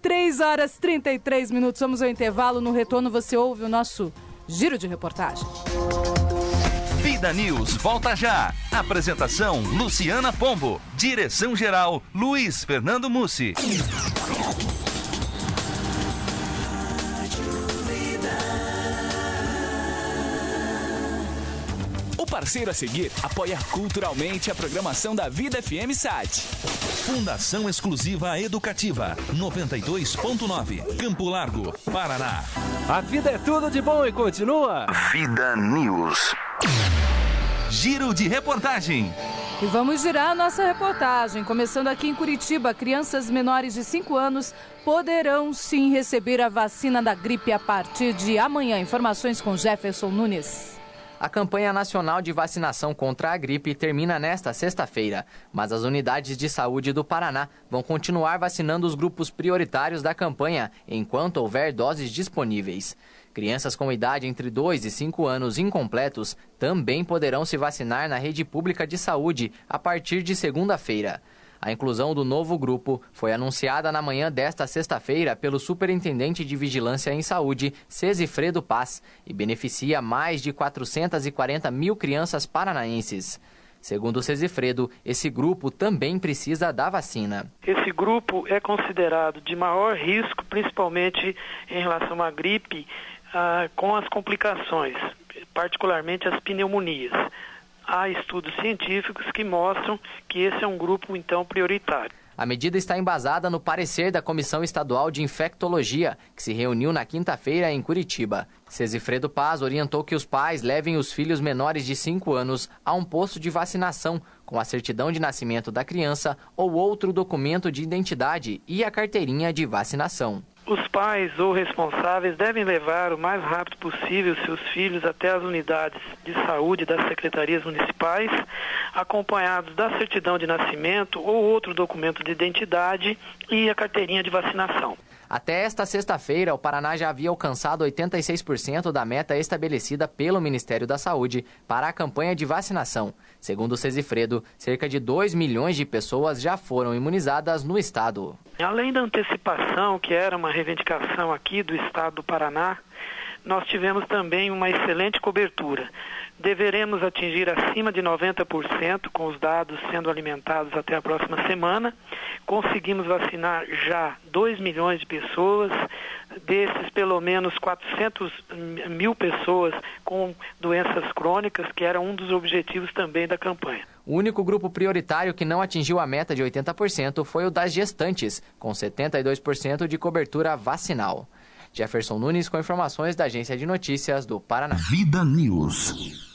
3h33, vamos ao intervalo. No retorno você ouve o nosso giro de reportagem. Vida News volta já. Apresentação Luciana Pombo. Direção-geral Luiz Fernando Mussi. O parceiro a seguir apoia culturalmente a programação da Vida FM Sat. Fundação Exclusiva Educativa 92.9, Campo Largo, Paraná. A vida é tudo de bom e continua. Vida News. Giro de reportagem. E vamos girar a nossa reportagem. Começando aqui em Curitiba, crianças menores de 5 anos poderão sim receber a vacina da gripe a partir de amanhã. Informações com Jefferson Nunes. A campanha nacional de vacinação contra a gripe termina nesta sexta-feira, mas as unidades de saúde do Paraná vão continuar vacinando os grupos prioritários da campanha enquanto houver doses disponíveis. Crianças com idade entre 2 e 5 anos incompletos também poderão se vacinar na rede pública de saúde a partir de segunda-feira. A inclusão do novo grupo foi anunciada na manhã desta sexta-feira pelo Superintendente de Vigilância em Saúde, Cesifredo Paz, e beneficia mais de 440 mil crianças paranaenses. Segundo o Cesifredo, esse grupo também precisa da vacina. Esse grupo é considerado de maior risco, principalmente em relação à gripe, com as complicações, particularmente as pneumonias. Há estudos científicos que mostram que esse é um grupo, então, prioritário. A medida está embasada no parecer da Comissão Estadual de Infectologia, que se reuniu na quinta-feira em Curitiba. Cesifredo Paz orientou que os pais levem os filhos menores de 5 anos a um posto de vacinação, com a certidão de nascimento da criança ou outro documento de identidade e a carteirinha de vacinação. Os pais ou responsáveis devem levar o mais rápido possível seus filhos até as unidades de saúde das secretarias municipais, acompanhados da certidão de nascimento ou outro documento de identidade e a carteirinha de vacinação. Até esta sexta-feira, o Paraná já havia alcançado 86% da meta estabelecida pelo Ministério da Saúde para a campanha de vacinação. Segundo o Cesifredo, cerca de 2 milhões de pessoas já foram imunizadas no estado. Além da antecipação, que era uma reivindicação aqui do estado do Paraná, nós tivemos também uma excelente cobertura. Deveremos atingir acima de 90% com os dados sendo alimentados até a próxima semana. Conseguimos vacinar já 2 milhões de pessoas, desses pelo menos 400 mil pessoas com doenças crônicas, que era um dos objetivos também da campanha. O único grupo prioritário que não atingiu a meta de 80% foi o das gestantes, com 72% de cobertura vacinal. Jefferson Nunes com informações da Agência de Notícias do Paraná. Vida News.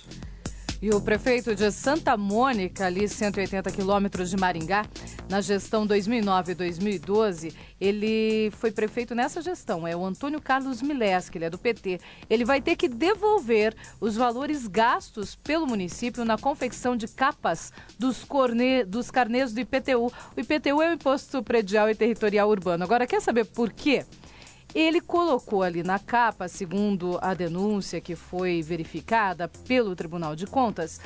E o prefeito de Santa Mônica, ali 180 quilômetros de Maringá, na gestão 2009-2012, ele foi prefeito nessa gestão, é o Antônio Carlos Mileski, ele é do PT. Ele vai ter que devolver os valores gastos pelo município na confecção de capas dos carnês do IPTU. O IPTU é o Imposto Predial e Territorial Urbano. Agora, quer saber por quê? Ele colocou ali na capa, segundo a denúncia que foi verificada pelo Tribunal de Contas,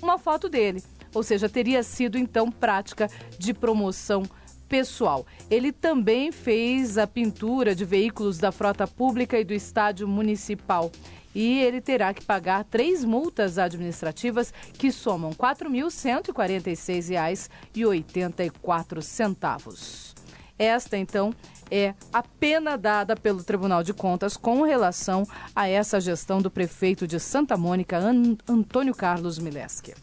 uma foto dele. Ou seja, teria sido, então, prática de promoção pessoal. Ele também fez a pintura de veículos da frota pública e do estádio municipal. E ele terá que pagar 3 multas administrativas que somam R$ 4.146,84. Esta, então, é a pena dada pelo Tribunal de Contas com relação a essa gestão do prefeito de Santa Mônica, Antônio Carlos Mileski.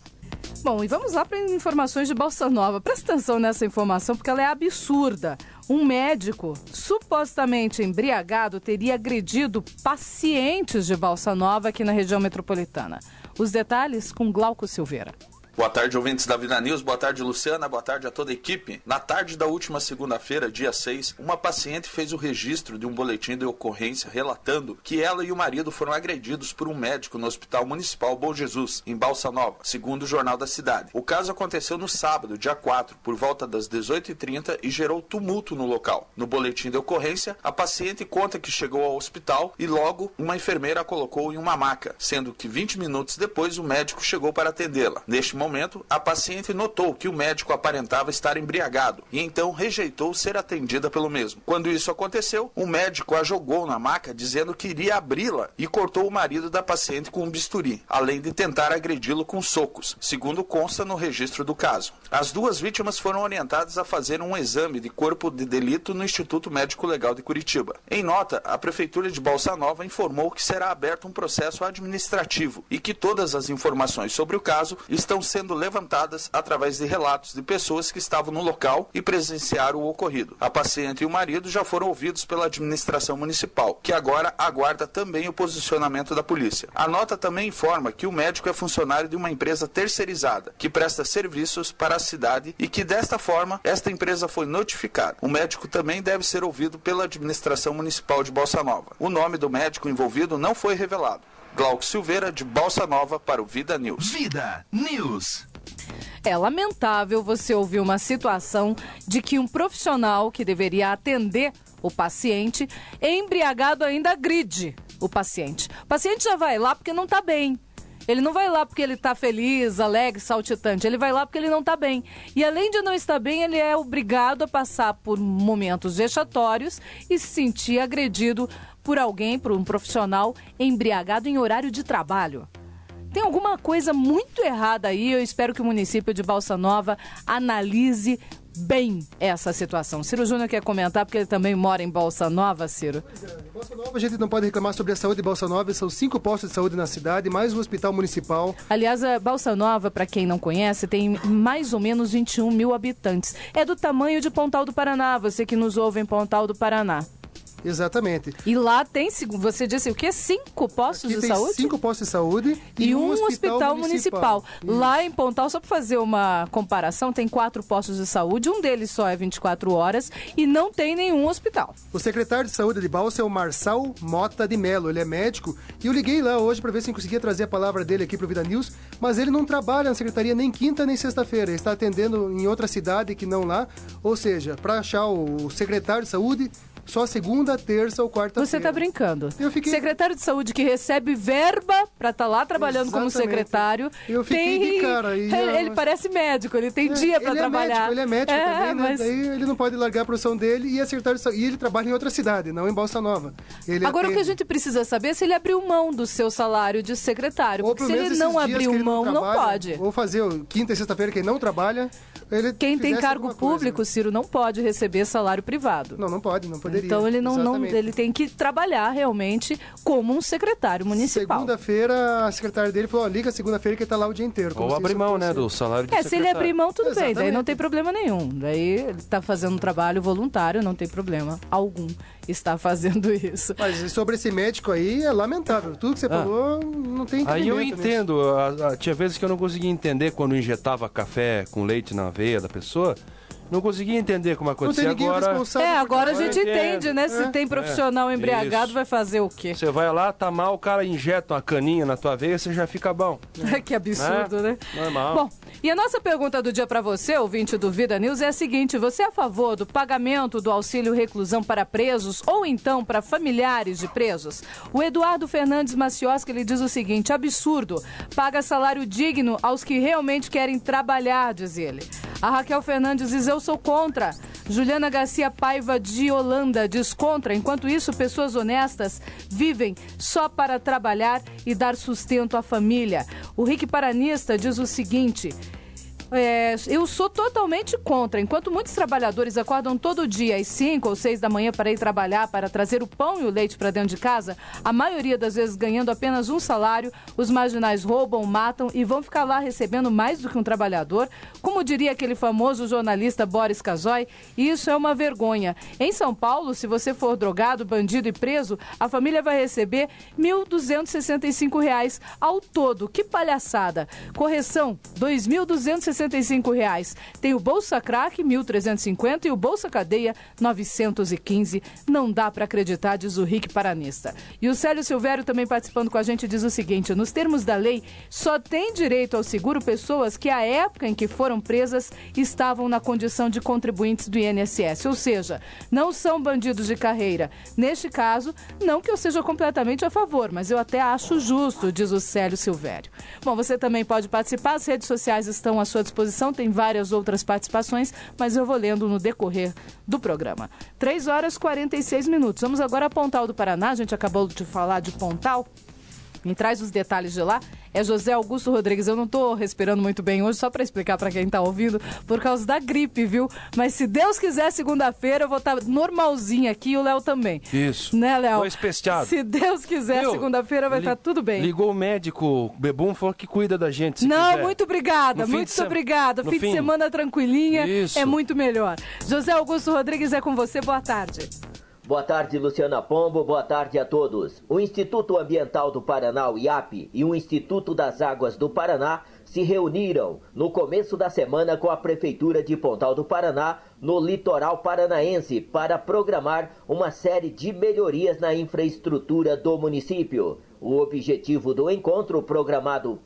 Bom, e vamos lá para informações de Balsa Nova. Presta atenção nessa informação porque ela é absurda. Um médico supostamente embriagado teria agredido pacientes de Balsa Nova aqui na região metropolitana. Os detalhes com Glauco Silveira. Boa tarde, ouvintes da Vida News. Boa tarde, Luciana. Boa tarde a toda a equipe. Na tarde da última segunda-feira, dia 6, uma paciente fez o registro de um boletim de ocorrência relatando que ela e o marido foram agredidos por um médico no Hospital Municipal Bom Jesus, em Balsa Nova, segundo o Jornal da Cidade. O caso aconteceu no sábado, dia 4, por volta das 18h30 e gerou tumulto no local. No boletim de ocorrência, a paciente conta que chegou ao hospital e logo uma enfermeira a colocou em uma maca, sendo que 20 minutos depois o médico chegou para atendê-la. Neste momento, a paciente notou que o médico aparentava estar embriagado e então rejeitou ser atendida pelo mesmo. Quando isso aconteceu, o médico a jogou na maca dizendo que iria abri-la e cortou o marido da paciente com um bisturi, além de tentar agredi-lo com socos, segundo consta no registro do caso. As duas vítimas foram orientadas a fazer um exame de corpo de delito no Instituto Médico Legal de Curitiba. Em nota, a Prefeitura de Balsa Nova informou que será aberto um processo administrativo e que todas as informações sobre o caso estão sendo levantadas através de relatos de pessoas que estavam no local e presenciaram o ocorrido. A paciente e o marido já foram ouvidos pela administração municipal, que agora aguarda também o posicionamento da polícia. A nota também informa que o médico é funcionário de uma empresa terceirizada, que presta serviços para a cidade e que desta forma esta empresa foi notificada. O médico também deve ser ouvido pela administração municipal de Balsa Nova. O nome do médico envolvido não foi revelado. Glauco Silveira, de Balsa Nova, para o Vida News. Vida News. É lamentável você ouvir uma situação de que um profissional que deveria atender o paciente, embriagado, ainda agride o paciente. O paciente já vai lá porque não está bem. Ele não vai lá porque ele está feliz, alegre, saltitante. Ele vai lá porque ele não está bem. E além de não estar bem, ele é obrigado a passar por momentos vexatórios e se sentir agredido por alguém, por um profissional embriagado em horário de trabalho. Tem alguma coisa muito errada aí. Eu espero que o município de Balsa Nova analise bem essa situação. Ciro Júnior quer comentar, porque ele também mora em Balsa Nova, Ciro. Em Balsa Nova a gente não pode reclamar sobre a saúde de Balsa Nova. São 5 postos de saúde na cidade, mais um hospital municipal. Aliás, a Balsa Nova, para quem não conhece, tem mais ou menos 21 mil habitantes. É do tamanho de Pontal do Paraná, você que nos ouve em Pontal do Paraná. Exatamente. E lá tem, você disse o quê? 5 postos de saúde? 5 postos de saúde e um hospital municipal. Lá em Pontal, só para fazer uma comparação, tem 4 postos de saúde, um deles só é 24 horas e não tem nenhum hospital. O secretário de saúde de Balsa é o Marçal Mota de Melo, ele é médico, e eu liguei lá hoje para ver se eu conseguia trazer a palavra dele aqui para o Vida News, mas ele não trabalha na secretaria nem quinta nem sexta-feira, ele está atendendo em outra cidade que não lá, ou seja, para achar o secretário de saúde, só segunda, terça ou quarta-feira. Você está brincando. Eu fiquei... Secretário de saúde que recebe verba para estar lá trabalhando como secretário. Eu fiquei de cara. E ele parece médico, ele tem dia para trabalhar. Ele é médico também, né? Mas... Daí ele não pode largar a profissão dele e é secretário de saúde. E ele trabalha em outra cidade, não em Balsa Nova. Agora o que a gente precisa saber é se ele abriu mão do seu salário de secretário. Porque se ele não abriu mão, não pode. Ou fazer quinta e sexta-feira que ele não trabalha. Quem tem cargo público, Ciro, não pode receber salário privado. Não pode, não poderia. Então ele tem que trabalhar realmente como um secretário municipal. Segunda-feira, a secretária dele falou, liga segunda-feira que ele tá lá o dia inteiro. Ou abrir mão, né, do salário de secretário. Se ele abrir mão, tudo bem, daí não tem problema nenhum. Daí ele tá fazendo um trabalho voluntário, não tem problema algum estar fazendo isso. Mas sobre esse médico aí, é lamentável. Tudo que você falou, não tem entendimento. Aí eu entendo. Tinha vezes que eu não conseguia entender quando injetava café com leite na veia da pessoa. Não conseguia entender como acontecia agora. Agora a gente entende, né? Se tem profissional embriagado, vai fazer o quê? Você vai lá, tá mal, o cara injeta uma caninha na tua veia, você já fica bom. Que absurdo, né? Normal. Bom, e a nossa pergunta do dia para você, ouvinte do Vida News, é a seguinte: você é a favor do pagamento do auxílio reclusão para presos ou então para familiares de presos? O Eduardo Fernandes Macioski, ele diz o seguinte: absurdo, paga salário digno aos que realmente querem trabalhar, diz ele. A Raquel Fernandes diz: eu sou contra. Juliana Garcia Paiva de Holanda diz contra. Enquanto isso, pessoas honestas vivem só para trabalhar e dar sustento à família. O Rick Paranista diz o seguinte: Eu sou totalmente contra. Enquanto muitos trabalhadores acordam todo dia às 5 ou 6 da manhã para ir trabalhar, para trazer o pão e o leite para dentro de casa, a maioria das vezes ganhando apenas um salário, os marginais roubam, matam e vão ficar lá recebendo mais do que um trabalhador. Como diria aquele famoso jornalista Boris Casoy, isso é uma vergonha. Em São Paulo, se você for drogado, bandido e preso, a família vai receber R$ 1.265 ao todo. Que palhaçada! Correção, R$ 2.265. Tem o Bolsa Crack, 1.350 e o Bolsa Cadeia, 915. Não dá para acreditar, diz o Rick Paranista. E o Célio Silvério também participando com a gente diz o seguinte: nos termos da lei, só tem direito ao seguro pessoas que à época em que foram presas estavam na condição de contribuintes do INSS, ou seja, não são bandidos de carreira. Neste caso, não que eu seja completamente a favor, mas eu até acho justo, diz o Célio Silvério. Bom, você também pode participar, as redes sociais estão à sua disposição, tem várias outras participações, mas eu vou lendo no decorrer do programa. 3h46. Vamos agora a Pontal do Paraná, a gente acabou de falar de Pontal. Quem traz os detalhes de lá é José Augusto Rodrigues. Eu não estou respirando muito bem hoje, só para explicar para quem está ouvindo, por causa da gripe, viu? Mas se Deus quiser, segunda-feira eu vou estar normalzinha aqui e o Léo também. Isso. Né, Léo? Tô especiado. Se Deus quiser, segunda-feira vai estar tudo bem. Ligou o médico, Bebum, falou que cuida da gente. Não, quiser. Muito obrigada, muito obrigada. Fim de semana tranquilinha, é muito melhor. José Augusto Rodrigues é com você, boa tarde. Boa tarde, Luciana Pombo. Boa tarde a todos. O Instituto Ambiental do Paraná, o IAP, e o Instituto das Águas do Paraná se reuniram no começo da semana com a Prefeitura de Pontal do Paraná, no litoral paranaense, para programar uma série de melhorias na infraestrutura do município. O objetivo do encontro, programado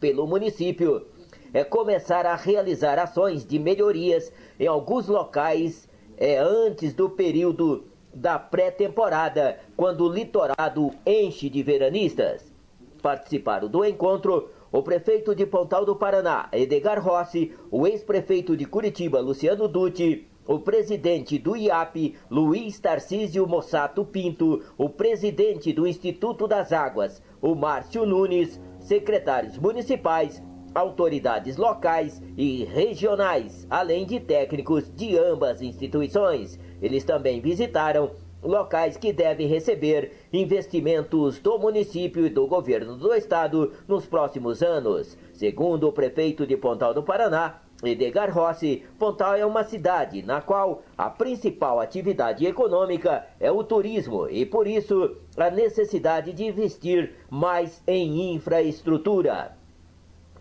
pelo município, é começar a realizar ações de melhorias em alguns locais antes do período da pré-temporada, quando o litorado enche de veranistas. Participaram do encontro o prefeito de Pontal do Paraná, Edgar Rossi, o ex-prefeito de Curitiba, Luciano Dutti, o presidente do IAP, Luiz Tarcísio Mossato Pinto, o presidente do Instituto das Águas, o Márcio Nunes, secretários municipais, autoridades locais e regionais, além de técnicos de ambas instituições. Eles também visitaram locais que devem receber investimentos do município e do governo do estado nos próximos anos. Segundo o prefeito de Pontal do Paraná, Edgar Rossi, Pontal é uma cidade na qual a principal atividade econômica é o turismo e, por isso, a necessidade de investir mais em infraestrutura.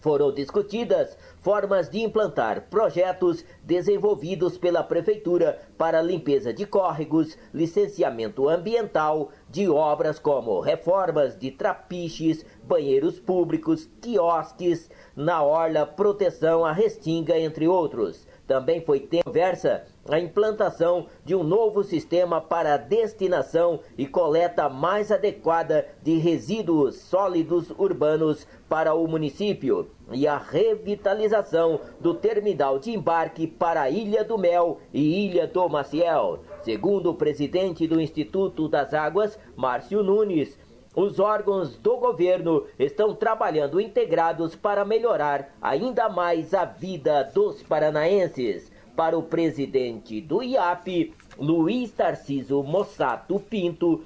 Foram discutidas formas de implantar projetos desenvolvidos pela Prefeitura para limpeza de córregos, licenciamento ambiental, de obras como reformas de trapiches, banheiros públicos, quiosques na orla, proteção à restinga, entre outros. Também foi conversa a implantação de um novo sistema para a destinação e coleta mais adequada de resíduos sólidos urbanos para o município e a revitalização do terminal de embarque para a Ilha do Mel e Ilha do Maciel. Segundo o presidente do Instituto das Águas, Márcio Nunes, os órgãos do governo estão trabalhando integrados para melhorar ainda mais a vida dos paranaenses. Para o presidente do IAP, Luiz Tarcísio Mossato Pinto,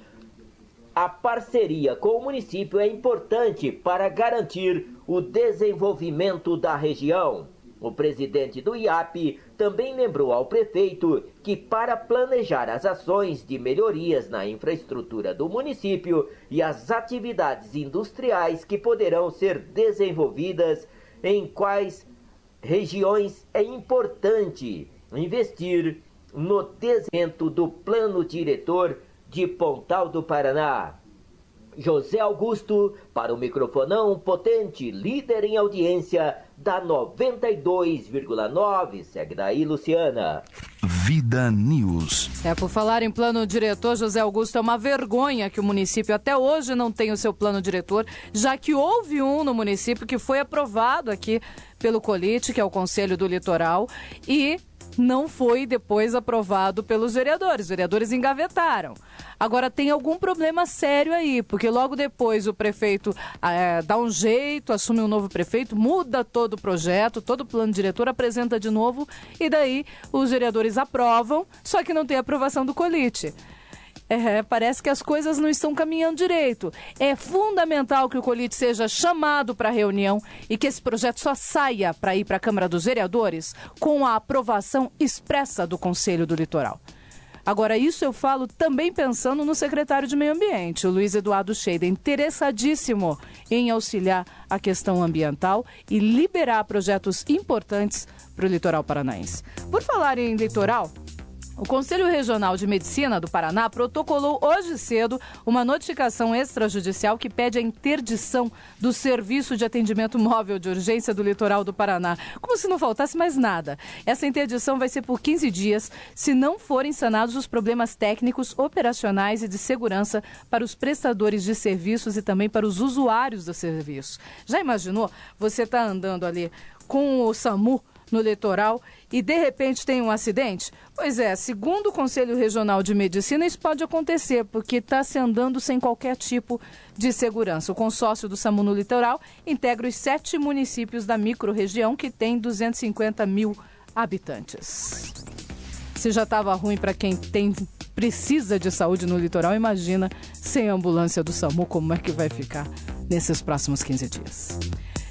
a parceria com o município é importante para garantir o desenvolvimento da região. O presidente do IAP também lembrou ao prefeito que, para planejar as ações de melhorias na infraestrutura do município e as atividades industriais que poderão ser desenvolvidas em quais regiões, é importante investir no desenvolvimento do plano diretor de Pontal do Paraná. José Augusto, para o microfonão potente, líder em audiência da 92,9. Segue daí, Luciana. Vida News. Por falar em plano diretor, José Augusto, é uma vergonha que o município até hoje não tenha o seu plano diretor, já que houve um no município que foi aprovado aqui pelo COLIT, que é o Conselho do Litoral, e não foi depois aprovado pelos vereadores. Os vereadores engavetaram. Agora, tem algum problema sério aí, porque logo depois o prefeito dá um jeito, assume um novo prefeito, muda todo o projeto, todo o plano diretor, apresenta de novo, e daí os vereadores aprovam, só que não tem aprovação do COLIT. Parece que as coisas não estão caminhando direito. É fundamental que o COLIT seja chamado para reunião e que esse projeto só saia para ir para a Câmara dos Vereadores com a aprovação expressa do Conselho do Litoral. Agora, isso eu falo também pensando no secretário de Meio Ambiente, o Luiz Eduardo Scheida, interessadíssimo em auxiliar a questão ambiental e liberar projetos importantes para o litoral paranaense. Por falar em litoral, o Conselho Regional de Medicina do Paraná protocolou hoje cedo uma notificação extrajudicial que pede a interdição do Serviço de Atendimento Móvel de Urgência do Litoral do Paraná, como se não faltasse mais nada. Essa interdição vai ser por 15 dias, se não forem sanados os problemas técnicos, operacionais e de segurança para os prestadores de serviços e também para os usuários do serviço. Já imaginou? Você está andando ali com o SAMU no litoral e de repente tem um acidente? Pois é, segundo o Conselho Regional de Medicina, isso pode acontecer, porque está se andando sem qualquer tipo de segurança. O consórcio do SAMU no litoral integra os 7 municípios da microrregião, que tem 250 mil habitantes. Se já estava ruim para quem precisa de saúde no litoral, imagina sem a ambulância do SAMU, como é que vai ficar nesses próximos 15 dias.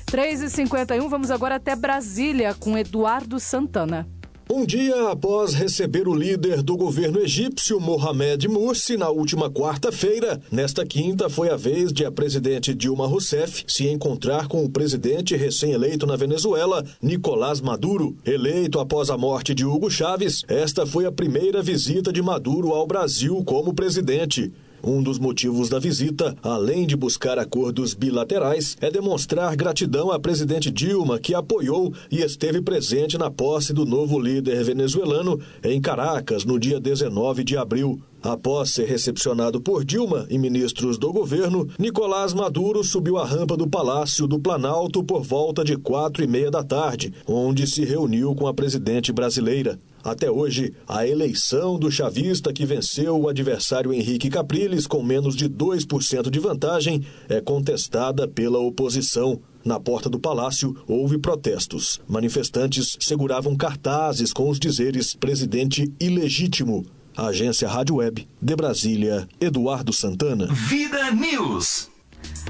3h51, vamos agora até Brasília com Eduardo Santana. Um dia após receber o líder do governo egípcio, Mohamed Morsi, na última quarta-feira, nesta quinta foi a vez de a presidente Dilma Rousseff se encontrar com o presidente recém-eleito na Venezuela, Nicolás Maduro. Eleito após a morte de Hugo Chávez, esta foi a primeira visita de Maduro ao Brasil como presidente. Um dos motivos da visita, além de buscar acordos bilaterais, é demonstrar gratidão à presidente Dilma, que apoiou e esteve presente na posse do novo líder venezuelano em Caracas, no dia 19 de abril. Após ser recepcionado por Dilma e ministros do governo, Nicolás Maduro subiu a rampa do Palácio do Planalto por volta de 4h30 da tarde, onde se reuniu com a presidente brasileira. Até hoje, a eleição do chavista que venceu o adversário Henrique Capriles com menos de 2% de vantagem é contestada pela oposição. Na porta do palácio, houve protestos. Manifestantes seguravam cartazes com os dizeres "presidente ilegítimo". A agência Rádio Web, de Brasília, Eduardo Santana. Vida News.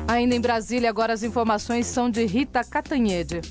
Ainda em Brasília, agora as informações são de Rita Catanhede.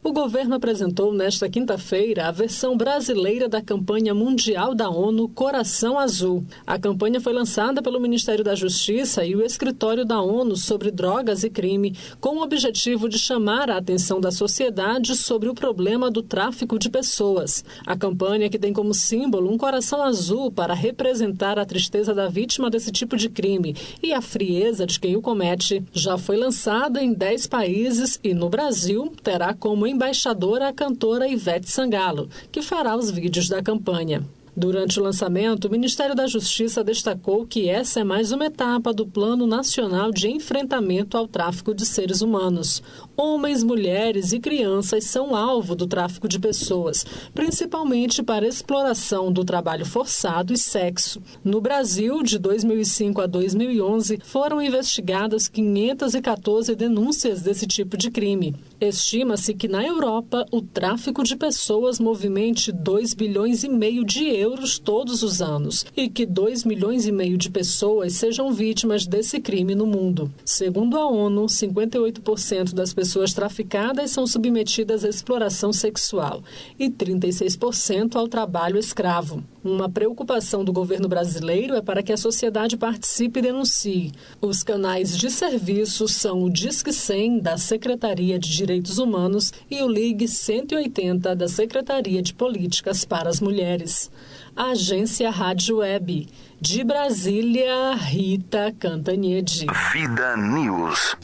O governo apresentou nesta quinta-feira a versão brasileira da campanha mundial da ONU Coração Azul. A campanha foi lançada pelo Ministério da Justiça e o Escritório da ONU sobre Drogas e Crime, com o objetivo de chamar a atenção da sociedade sobre o problema do tráfico de pessoas. A campanha, que tem como símbolo um coração azul para representar a tristeza da vítima desse tipo de crime e a frieza de quem o comete, já foi lançada em 10 países e no Brasil terá como embaixadora a cantora Ivete Sangalo, que fará os vídeos da campanha. Durante o lançamento, o Ministério da Justiça destacou que essa é mais uma etapa do Plano Nacional de Enfrentamento ao Tráfico de Seres Humanos. Homens, mulheres e crianças são alvo do tráfico de pessoas, principalmente para exploração do trabalho forçado e sexo. No Brasil, de 2005 a 2011, foram investigadas 514 denúncias desse tipo de crime. Estima-se que na Europa o tráfico de pessoas movimente 2,5 bilhões de euros todos os anos e que 2,5 milhões de pessoas sejam vítimas desse crime no mundo. Segundo a ONU, 58% das pessoas traficadas são submetidas à exploração sexual e 36% ao trabalho escravo. Uma preocupação do governo brasileiro é para que a sociedade participe e denuncie. Os canais de serviço são o Disque 100 da Secretaria de Direitos Humanos e o Ligue 180 da Secretaria de Políticas para as Mulheres. A agência Rádio Web. De Brasília, Rita Cantanhede. Vida News.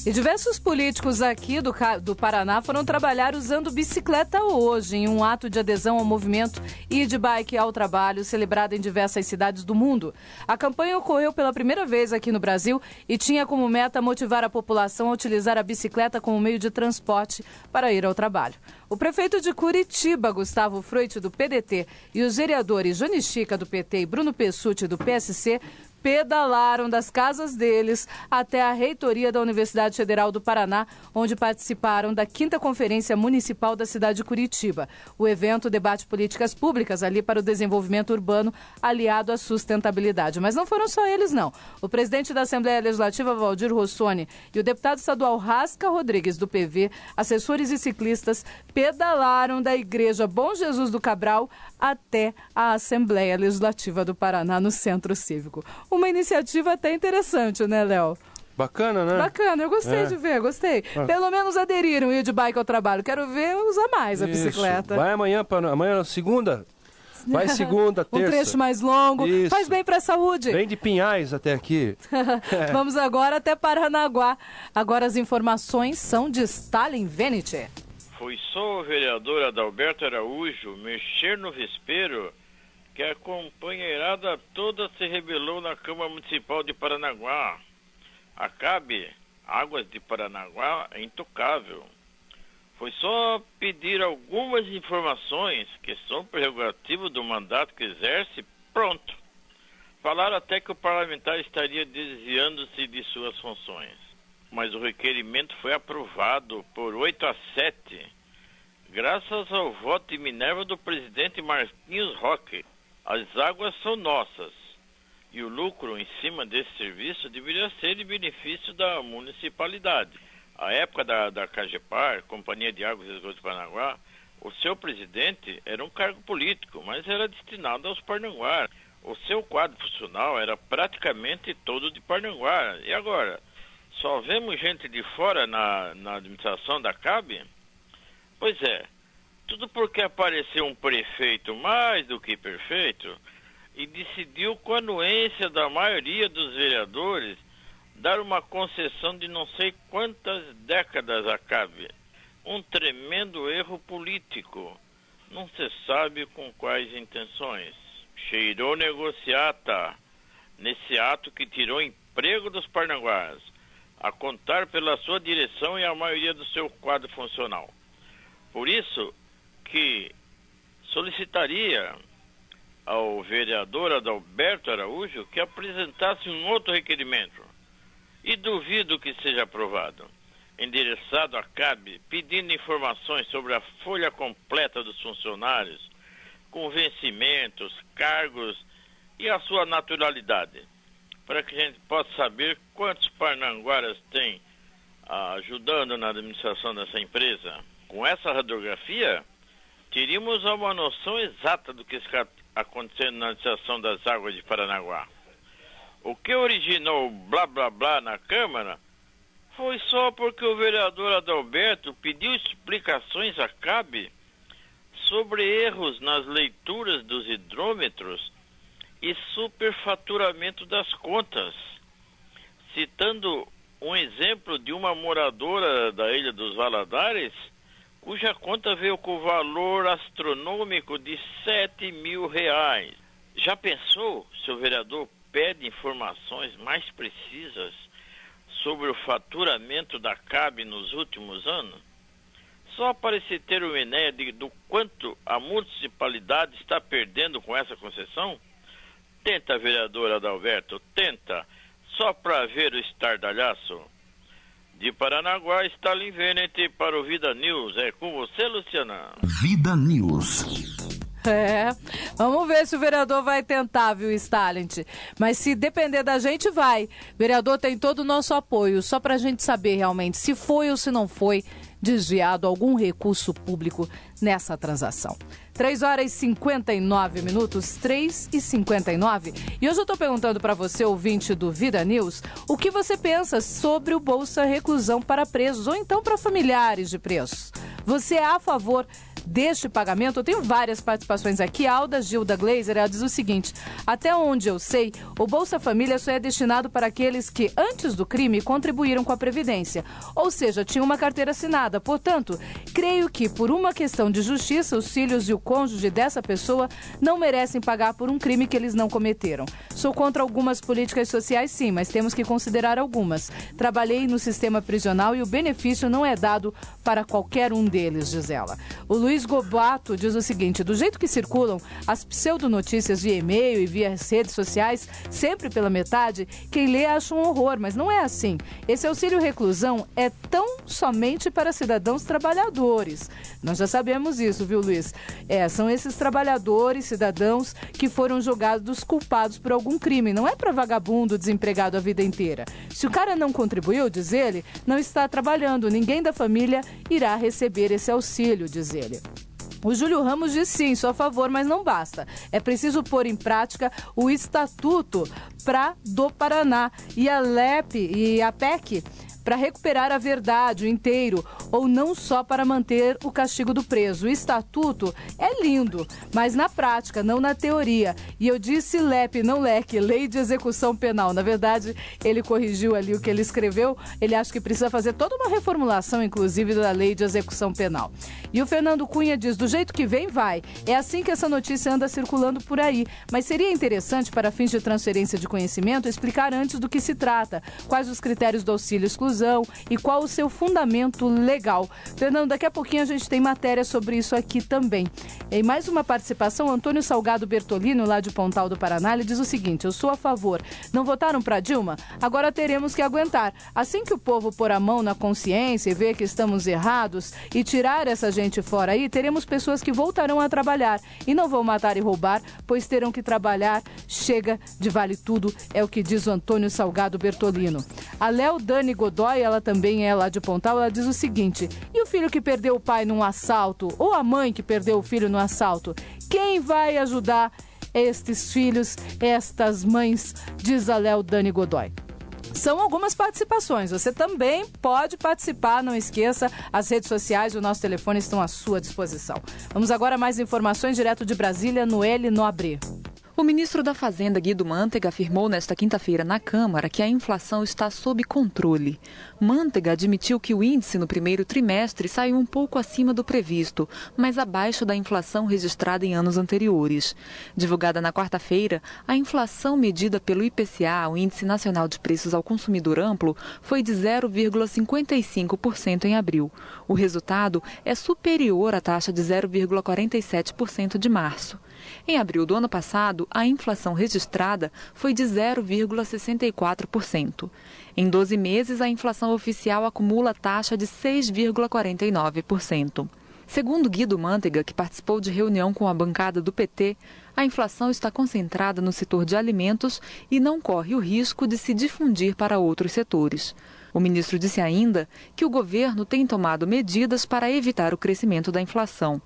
E diversos políticos aqui do Paraná foram trabalhar usando bicicleta hoje, em um ato de adesão ao movimento Ide Bike ao Trabalho, celebrado em diversas cidades do mundo. A campanha ocorreu pela primeira vez aqui no Brasil e tinha como meta motivar a população a utilizar a bicicleta como meio de transporte para ir ao trabalho. O prefeito de Curitiba, Gustavo Freut, do PDT, e os vereadores Johnny Chica, do PT, e Bruno Pessutti, do PSC, pedalaram das casas deles até a reitoria da Universidade Federal do Paraná, onde participaram da 5ª Conferência Municipal da cidade de Curitiba. O evento debate políticas públicas ali para o desenvolvimento urbano aliado à sustentabilidade. Mas não foram só eles, não. O presidente da Assembleia Legislativa, Valdir Rossoni, e o deputado estadual Rasca Rodrigues, do PV, assessores e ciclistas, pedalaram da Igreja Bom Jesus do Cabral até a Assembleia Legislativa do Paraná, no Centro Cívico. Uma iniciativa até interessante, né, Léo? Bacana, né? Bacana, eu gostei de ver, gostei. Pelo menos aderiram ir de bike ao trabalho. Quero ver usar mais a bicicleta. Vai amanhã, segunda? Vai segunda, terça. Um trecho mais longo. Isso. Faz bem para a saúde. Vem de Pinhais até aqui. Vamos agora até Paranaguá. Agora as informações são de Stalin Venite. Foi só o vereador Adalberto Araújo mexer no vespeiro que a companheirada toda se rebelou na Câmara Municipal de Paranaguá. A CAB, Águas de Paranaguá, é intocável. Foi só pedir algumas informações, que são prerrogativas do mandato que exerce, pronto. Falaram até que o parlamentar estaria desviando-se de suas funções. Mas o requerimento foi aprovado por 8-7, graças ao voto de Minerva do presidente Marquinhos Roque. As águas são nossas e o lucro em cima desse serviço deveria ser de benefício da municipalidade. A época da CAGEPAR, Companhia de Águas e Esgotos de Paranaguá, o seu presidente era um cargo político, mas era destinado aos paranaguaras. O seu quadro funcional era praticamente todo de Paranaguá. E agora, só vemos gente de fora na administração da CAB? Pois é. Tudo porque apareceu um prefeito mais do que perfeito e decidiu, com a anuência da maioria dos vereadores, dar uma concessão de não sei quantas décadas à CAB. Um tremendo erro político. Não se sabe com quais intenções. Cheirou negociata nesse ato que tirou emprego dos paranaguás, a contar pela sua direção e a maioria do seu quadro funcional. Por isso que solicitaria ao vereador Adalberto Araújo que apresentasse um outro requerimento, e duvido que seja aprovado, endereçado à CAB, pedindo informações sobre a folha completa dos funcionários, com vencimentos, cargos e a sua naturalidade, para que a gente possa saber quantos paranaguaras tem ajudando na administração dessa empresa. Com essa radiografia, teríamos uma noção exata do que está acontecendo na administração das águas de Paranaguá. O que originou o blá blá blá na Câmara foi só porque o vereador Adalberto pediu explicações à CAB sobre erros nas leituras dos hidrômetros e superfaturamento das contas, citando um exemplo de uma moradora da Ilha dos Valadares, cuja conta veio com valor astronômico de R$7.000. Já pensou se o vereador pede informações mais precisas sobre o faturamento da CAB nos últimos anos? Só para se ter uma ideia do quanto a municipalidade está perdendo com essa concessão? Tenta, vereador Adalberto, tenta, só para ver o estardalhaço. De Paranaguá, Stalin Venete para o Vida News. É com você, Luciana. Vida News. Vamos ver se o vereador vai tentar, viu, Stalin? Mas se depender da gente, vai. O vereador tem todo o nosso apoio, só pra gente saber realmente se foi ou se não foi desviado algum recurso público nessa transação. 3h59, 3h59. E hoje eu tô perguntando para você, ouvinte do Vida News, o que você pensa sobre o Bolsa Reclusão para presos ou então para familiares de presos. Você é a favor deste pagamento? Eu tenho várias participações aqui. A Alda Gilda Glazer, ela diz o seguinte: até onde eu sei, o Bolsa Família só é destinado para aqueles que, antes do crime, contribuíram com a Previdência. Ou seja, tinham uma carteira assinada. Portanto, creio que, por uma questão de justiça, os filhos e o cônjuge dessa pessoa não merecem pagar por um crime que eles não cometeram. Sou contra algumas políticas sociais, sim, mas temos que considerar algumas. Trabalhei no sistema prisional e o benefício não é dado para qualquer um deles, diz ela. O Luiz Gobato diz o seguinte: do jeito que circulam as pseudonotícias via e-mail e via redes sociais, sempre pela metade, quem lê acha um horror, mas não é assim. Esse auxílio reclusão é tão somente para cidadãos trabalhadores. Nós já sabemos isso, viu, Luiz? São esses trabalhadores, cidadãos, que foram julgados culpados por algum crime. Não é para vagabundo desempregado a vida inteira. Se o cara não contribuiu, diz ele, não está trabalhando. Ninguém da família irá receber esse auxílio, diz ele. O Júlio Ramos diz sim, sou a favor, mas não basta. É preciso pôr em prática o Estatuto do Paraná e a LEP e a PEC para recuperar a verdade, o inteiro, ou não só para manter o castigo do preso. O estatuto é lindo, mas na prática, não na teoria. E eu disse LEP, não LEC, Lei de Execução Penal. Na verdade, ele corrigiu ali o que ele escreveu. Ele acha que precisa fazer toda uma reformulação, inclusive, da Lei de Execução Penal. E o Fernando Cunha diz, do jeito que vem, vai. É assim que essa notícia anda circulando por aí. Mas seria interessante, para fins de transferência de conhecimento, explicar antes do que se trata, quais os critérios do auxílio exclusivo e qual o seu fundamento legal. Fernando, daqui a pouquinho a gente tem matéria sobre isso aqui também. Em mais uma participação, Antônio Salgado Bertolino, lá de Pontal do Paraná, ele diz o seguinte: eu sou a favor. Não votaram para Dilma? Agora teremos que aguentar. Assim que o povo pôr a mão na consciência e ver que estamos errados e tirar essa gente fora aí, teremos pessoas que voltarão a trabalhar e não vão matar e roubar, pois terão que trabalhar. Chega de vale tudo, é o que diz o Antônio Salgado Bertolino. A Léo Dani Godoy, ela também é lá de Pontal, ela diz o seguinte: e o filho que perdeu o pai num assalto, ou a mãe que perdeu o filho no assalto? Quem vai ajudar estes filhos, estas mães? Diz a Léo Dani Godoy. São algumas participações. Você também pode participar, não esqueça, as redes sociais e o nosso telefone estão à sua disposição. Vamos agora a mais informações direto de Brasília, Noelle Nobre. O ministro da Fazenda, Guido Mantega, afirmou nesta quinta-feira na Câmara que a inflação está sob controle. Mantega admitiu que o índice no primeiro trimestre saiu um pouco acima do previsto, mas abaixo da inflação registrada em anos anteriores. Divulgada na quarta-feira, a inflação medida pelo IPCA, o Índice Nacional de Preços ao Consumidor Amplo, foi de 0,55% em abril. O resultado é superior à taxa de 0,47% de março. Em abril do ano passado, a inflação registrada foi de 0,64%. Em 12 meses, a inflação oficial acumula taxa de 6,49%. Segundo Guido Mantega, que participou de reunião com a bancada do PT, a inflação está concentrada no setor de alimentos e não corre o risco de se difundir para outros setores. O ministro disse ainda que o governo tem tomado medidas para evitar o crescimento da inflação.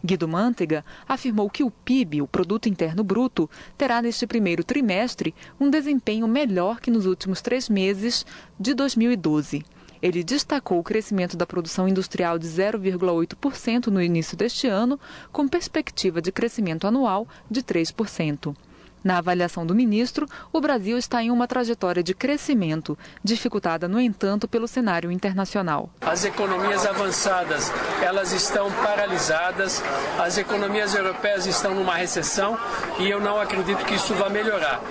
Guido Mantega afirmou que o PIB, o Produto Interno Bruto, terá neste primeiro trimestre um desempenho melhor que nos últimos 3 meses de 2012. Ele destacou o crescimento da produção industrial de 0,8% no início deste ano, com perspectiva de crescimento anual de 3%. Na avaliação do ministro, o Brasil está em uma trajetória de crescimento, dificultada, no entanto, pelo cenário internacional. As economias avançadas, elas estão paralisadas, as economias europeias estão numa recessão e eu não acredito que isso vá melhorar.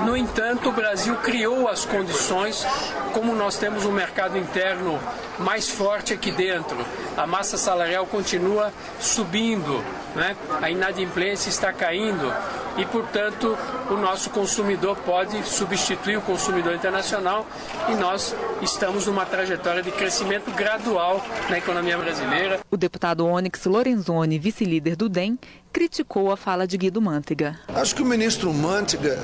No entanto, o Brasil criou as condições, como nós temos um mercado interno mais forte aqui dentro, a massa salarial continua subindo, né? A inadimplência está caindo e, portanto, o nosso consumidor pode substituir o consumidor internacional e nós estamos numa trajetória de crescimento gradual na economia brasileira. O deputado Onyx Lorenzoni, vice-líder do DEM, criticou a fala de Guido Mantega. Acho que o ministro Mantega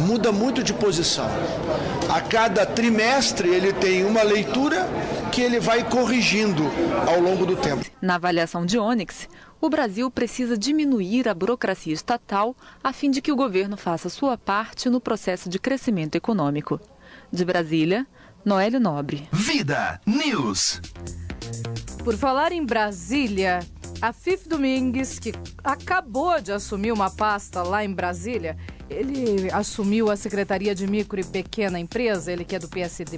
muda muito de posição. A cada trimestre ele tem uma leitura que ele vai corrigindo ao longo do tempo. Na avaliação de Onyx, o Brasil precisa diminuir a burocracia estatal a fim de que o governo faça sua parte no processo de crescimento econômico. De Brasília, Noelle Nobre. Vida News. Por falar em Brasília, Afif Domingues, que acabou de assumir uma pasta lá em Brasília, ele assumiu a Secretaria de Micro e Pequena Empresa, ele que é do PSD,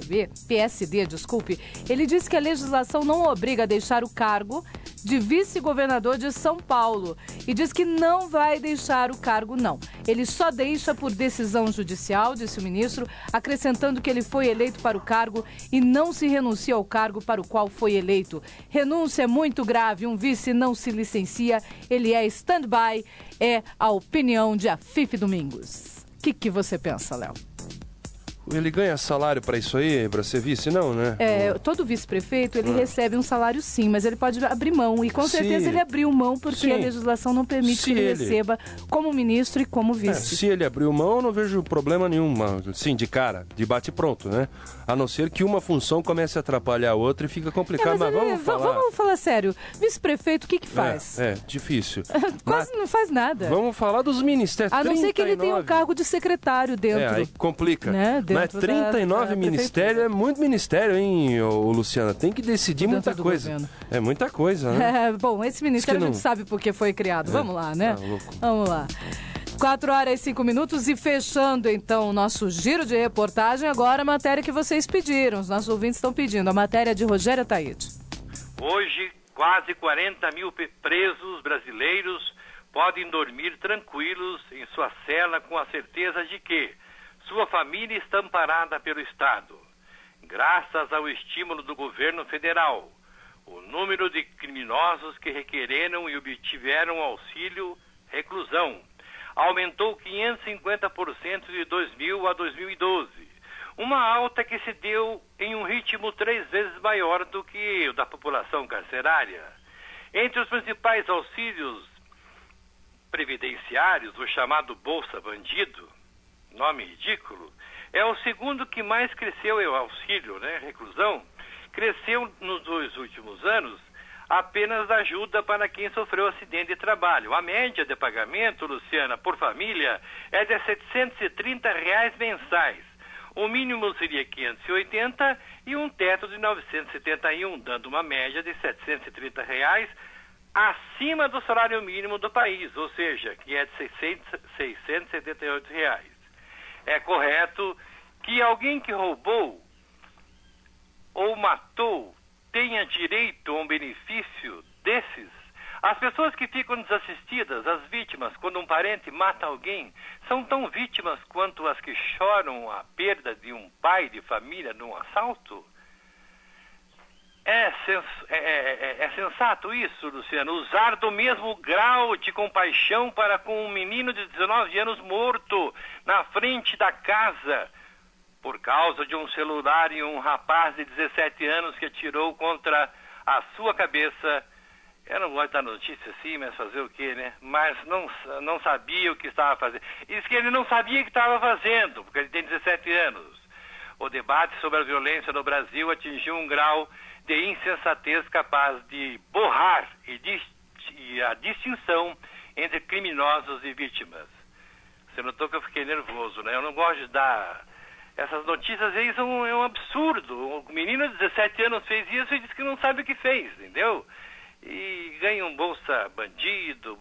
ele disse que a legislação não obriga a deixar o cargo de vice-governador de São Paulo e diz que não vai deixar o cargo, não. Ele só deixa por decisão judicial, disse o ministro, acrescentando que ele foi eleito para o cargo e não se renuncia ao cargo para o qual foi eleito. Renúncia é muito grave, um vice não se licencia, ele é stand-by, é a opinião de Afif Domingos. O que você pensa, Léo? Ele ganha salário para isso aí, para ser vice? Não, né? Todo vice-prefeito, ele recebe um salário sim, mas ele pode abrir mão. E com certeza ele abriu mão porque a legislação não permite que ele receba como ministro e como vice. Se ele abriu mão, eu não vejo problema nenhum, sim, de cara, de bate pronto, né? A não ser que uma função comece a atrapalhar a outra e fica complicado. Mas vamos falar sério. Vice-prefeito, o que faz? Difícil. Quase não faz nada. Vamos falar dos ministérios. A não ser que ele tenha um cargo de secretário dentro. Aí complica. Né? Mas 39 ministérios é muito ministério, hein, Luciana? Tem que decidir muita coisa. É muita coisa, né? Bom, esse ministério a gente sabe por que foi criado. Vamos lá, né? Vamos lá. 4h05 e fechando então o nosso giro de reportagem, agora a matéria que vocês pediram, os nossos ouvintes estão pedindo, a matéria de Rogério Taide. Hoje, quase 40 mil presos brasileiros podem dormir tranquilos em sua cela com a certeza de que sua família está amparada pelo Estado. Graças ao estímulo do governo federal, o número de criminosos que requereram e obtiveram auxílio reclusão aumentou 550% de 2000 a 2012. Uma alta que se deu em um ritmo 3 vezes maior do que o da população carcerária. Entre os principais auxílios previdenciários, o chamado Bolsa Bandido, nome ridículo, é o segundo que mais cresceu, o auxílio, reclusão, cresceu nos 2 últimos anos apenas da ajuda para quem sofreu acidente de trabalho. A média de pagamento, Luciana, por família é de R$ 730 mensais. O mínimo seria 580 e um teto de 971, dando uma média de R$ 730 acima do salário mínimo do país, ou seja, que é de R$ 678. É correto que alguém que roubou ou matou tenha direito a um benefício desses? As pessoas que ficam desassistidas, as vítimas, quando um parente mata alguém, são tão vítimas quanto as que choram a perda de um pai de família num assalto? É sensato isso, Luciano? Usar do mesmo grau de compaixão para com um menino de 19 anos morto na frente da casa por causa de um celular e um rapaz de 17 anos que atirou contra a sua cabeça. Eu não gosto de dar notícia assim, mas fazer o quê, né? Mas não sabia o que estava fazendo. Diz que ele não sabia o que estava fazendo, porque ele tem 17 anos. O debate sobre a violência no Brasil atingiu um grau de insensatez capaz de borrar e a distinção entre criminosos e vítimas. Você notou que eu fiquei nervoso, né? Eu não gosto de dar... Essas notícias aí é um absurdo. O menino de 17 anos fez isso e disse que não sabe o que fez, entendeu? E ganha um Bolsa Bandido,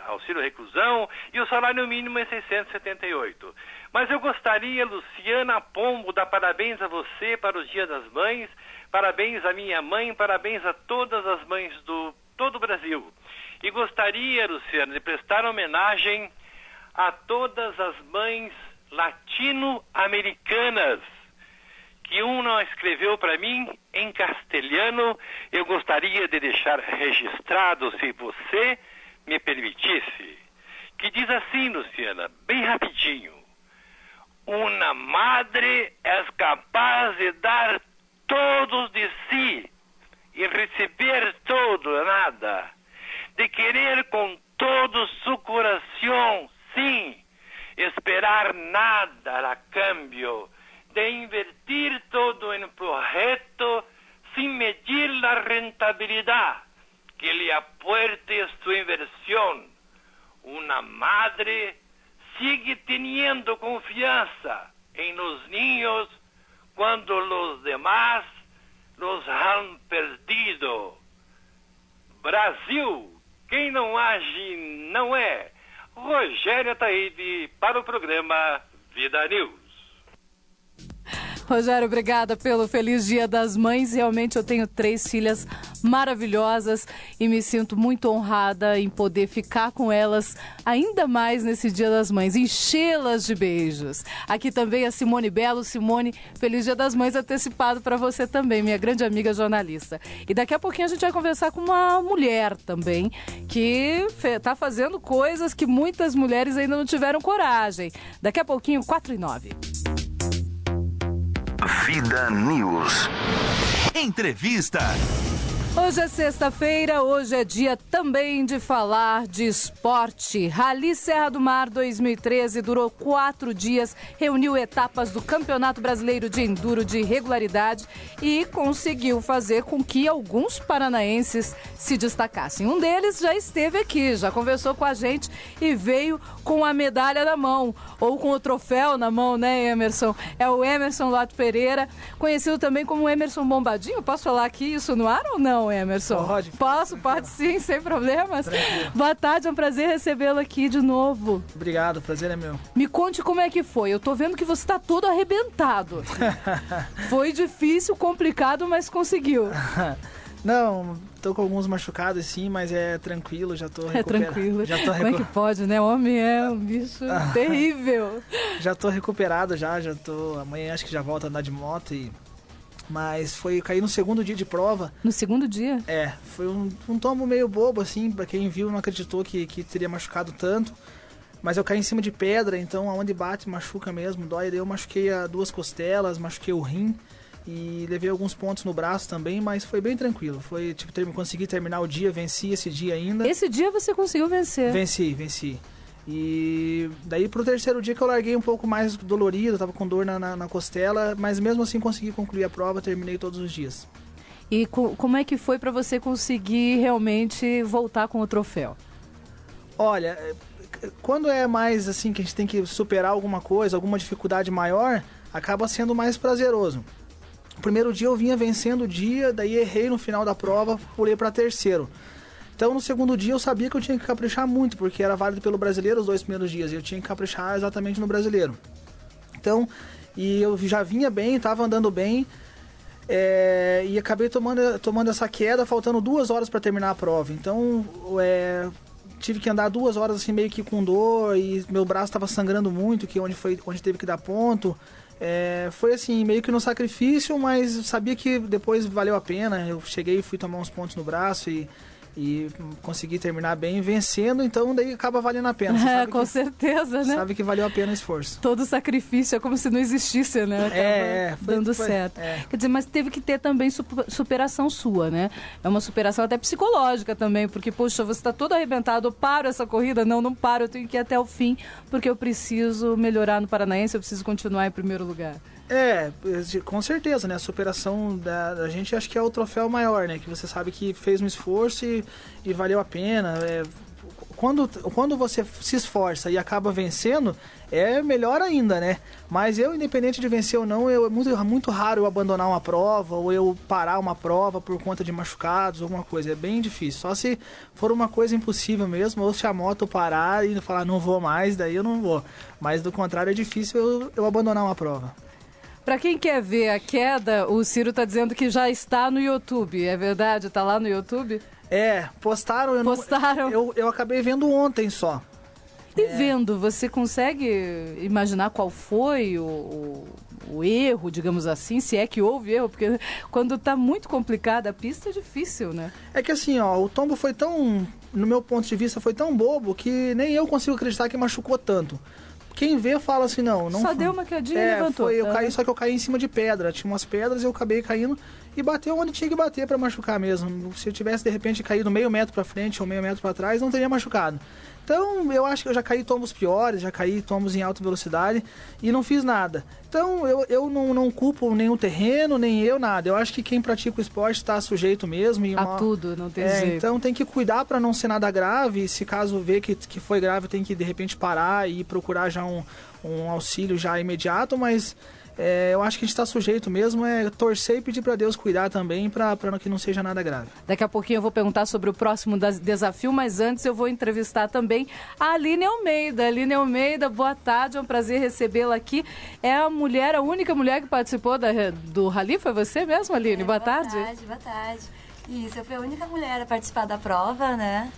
auxílio reclusão, e o salário mínimo é 678. Mas eu gostaria, Luciana Pombo, dar parabéns a você para o Dia das Mães, parabéns à minha mãe, parabéns a todas as mães do todo o Brasil. E gostaria, Luciana, de prestar homenagem a todas as mães latino-americanas, que uma escreveu para mim em castelhano. Eu gostaria de deixar registrado, se você me permitisse, que diz assim, Luciana, bem rapidinho: uma madre é capaz de dar todos de si e receber todo nada, de querer com todo su coração, sim, esperar nada a cambio, de invertir todo em projeto sin medir la rentabilidad que le aporte su inversión. Una madre sigue teniendo confianza en los niños cuando los demás los han perdido. Brasil, quem não age não é. Rogério Ataíde para o programa Vida News. Rogério, obrigada pelo Feliz Dia das Mães. Realmente eu tenho 3 filhas maravilhosas e me sinto muito honrada em poder ficar com elas ainda mais nesse Dia das Mães, enchê-las de beijos. Aqui também a Simone Belo. Simone, Feliz Dia das Mães antecipado para você também, minha grande amiga jornalista. E daqui a pouquinho a gente vai conversar com uma mulher também que está fazendo coisas que muitas mulheres ainda não tiveram coragem. Daqui a pouquinho, 4h09. Vida News. Entrevista. Hoje é sexta-feira, hoje é dia também de falar de esporte. Rally Serra do Mar 2013 durou 4 dias, reuniu etapas do Campeonato Brasileiro de Enduro de Regularidade e conseguiu fazer com que alguns paranaenses se destacassem. Um deles já esteve aqui, já conversou com a gente e veio com a medalha na mão, ou com o troféu na mão, né, Emerson? É o Emerson Lato Pereira, conhecido também como Emerson Bombadinho. Posso falar aqui isso no ar ou não, Emerson? Pode. Pode sim, sem problemas. Tranquilo. Boa tarde, é um prazer recebê-lo aqui de novo. Obrigado, o prazer é meu. Me conte como é que foi. Eu tô vendo que você tá todo arrebentado. Foi difícil, complicado, mas conseguiu. Não, tô com alguns machucados sim, mas é tranquilo, já tô recuperado. É tranquilo. Como é que pode, né? O homem é um bicho terrível. Já tô recuperado, já tô... Amanhã acho que já volto a andar de moto e... Mas caí no segundo dia de prova. No segundo dia? É, foi um tombo meio bobo, assim, pra quem viu não acreditou que teria machucado tanto. Mas eu caí em cima de pedra, então aonde bate machuca mesmo, dói. Daí eu machuquei 2 costelas, machuquei o rim e levei alguns pontos no braço também, mas foi bem tranquilo. Foi, consegui terminar o dia, venci esse dia ainda. Esse dia você conseguiu vencer? Venci. E daí pro terceiro dia que eu larguei um pouco mais dolorido, tava com dor na costela, mas mesmo assim consegui concluir a prova, terminei todos os dias. E como é que foi para você conseguir realmente voltar com o troféu? Olha, quando é mais assim que a gente tem que superar alguma coisa, alguma dificuldade maior, acaba sendo mais prazeroso. O primeiro dia eu vinha vencendo o dia, daí errei no final da prova, pulei para terceiro. Então, no segundo dia, eu sabia que eu tinha que caprichar muito, porque era válido pelo brasileiro os 2 primeiros dias, e eu tinha que caprichar exatamente no brasileiro. Então, e eu já vinha bem, estava andando bem, e acabei tomando essa queda, faltando 2 horas para terminar a prova. Então, tive que andar 2 horas assim, meio que com dor, e meu braço estava sangrando muito, onde teve que dar ponto. Foi assim, meio que no sacrifício, mas sabia que depois valeu a pena. Eu cheguei e fui tomar uns pontos no braço e consegui terminar bem vencendo, então daí acaba valendo a pena. Com certeza, né? Sabe que valeu a pena o esforço. Todo sacrifício é como se não existisse, né? Acaba dando certo. Quer dizer, mas teve que ter também superação sua, né? É uma superação até psicológica também, porque, poxa, você está todo arrebentado, eu paro essa corrida? Não paro, eu tenho que ir até o fim, porque eu preciso melhorar no Paranaense, eu preciso continuar em primeiro lugar. Com certeza, né? A superação da gente acho que é o troféu maior, né? Que você sabe que fez um esforço e valeu a pena. Quando você se esforça e acaba vencendo, é melhor ainda, né? Mas eu, independente de vencer ou não, é muito raro eu abandonar uma prova ou eu parar uma prova por conta de machucados, alguma coisa. É bem difícil. Só se for uma coisa impossível mesmo, ou se a moto parar e falar não vou mais, daí eu não vou. Mas do contrário, é difícil eu abandonar uma prova. Para quem quer ver a queda, o Ciro tá dizendo que já está no YouTube. É verdade? Tá lá no YouTube? Postaram. Eu acabei vendo ontem só. E vendo, você consegue imaginar qual foi o erro, digamos assim, se é que houve erro? Porque quando tá muito complicada a pista é difícil, né? É que assim, o tombo foi tão, no meu ponto de vista, foi tão bobo que nem eu consigo acreditar que machucou tanto. Quem vê fala assim, não só deu uma quedinha e levantou. Só que eu caí em cima de pedra. Tinha umas pedras e eu acabei caindo e bateu onde tinha que bater para machucar mesmo. Se eu tivesse, de repente, caído meio metro para frente ou meio metro para trás, não teria machucado. Então, eu acho que eu já caí tombos piores, já caí tombos em alta velocidade e não fiz nada. Então, eu não culpo nem o terreno, nem eu, nada. Eu acho que quem pratica o esporte está sujeito mesmo. Tudo, não tem jeito. Então, tem que cuidar para não ser nada grave. Se caso ver que foi grave, tem que, de repente, parar e procurar já um auxílio já imediato, mas eu acho que a gente está sujeito mesmo torcer e pedir para Deus cuidar também para que não seja nada grave. Daqui a pouquinho eu vou perguntar sobre o próximo desafio, mas antes eu vou entrevistar também a Aline Almeida. Aline Almeida, boa tarde, é um prazer recebê-la aqui. É a única mulher que participou do Rally, foi você mesmo, Aline? Boa tarde. Boa tarde. Isso, eu fui a única mulher a participar da prova, né?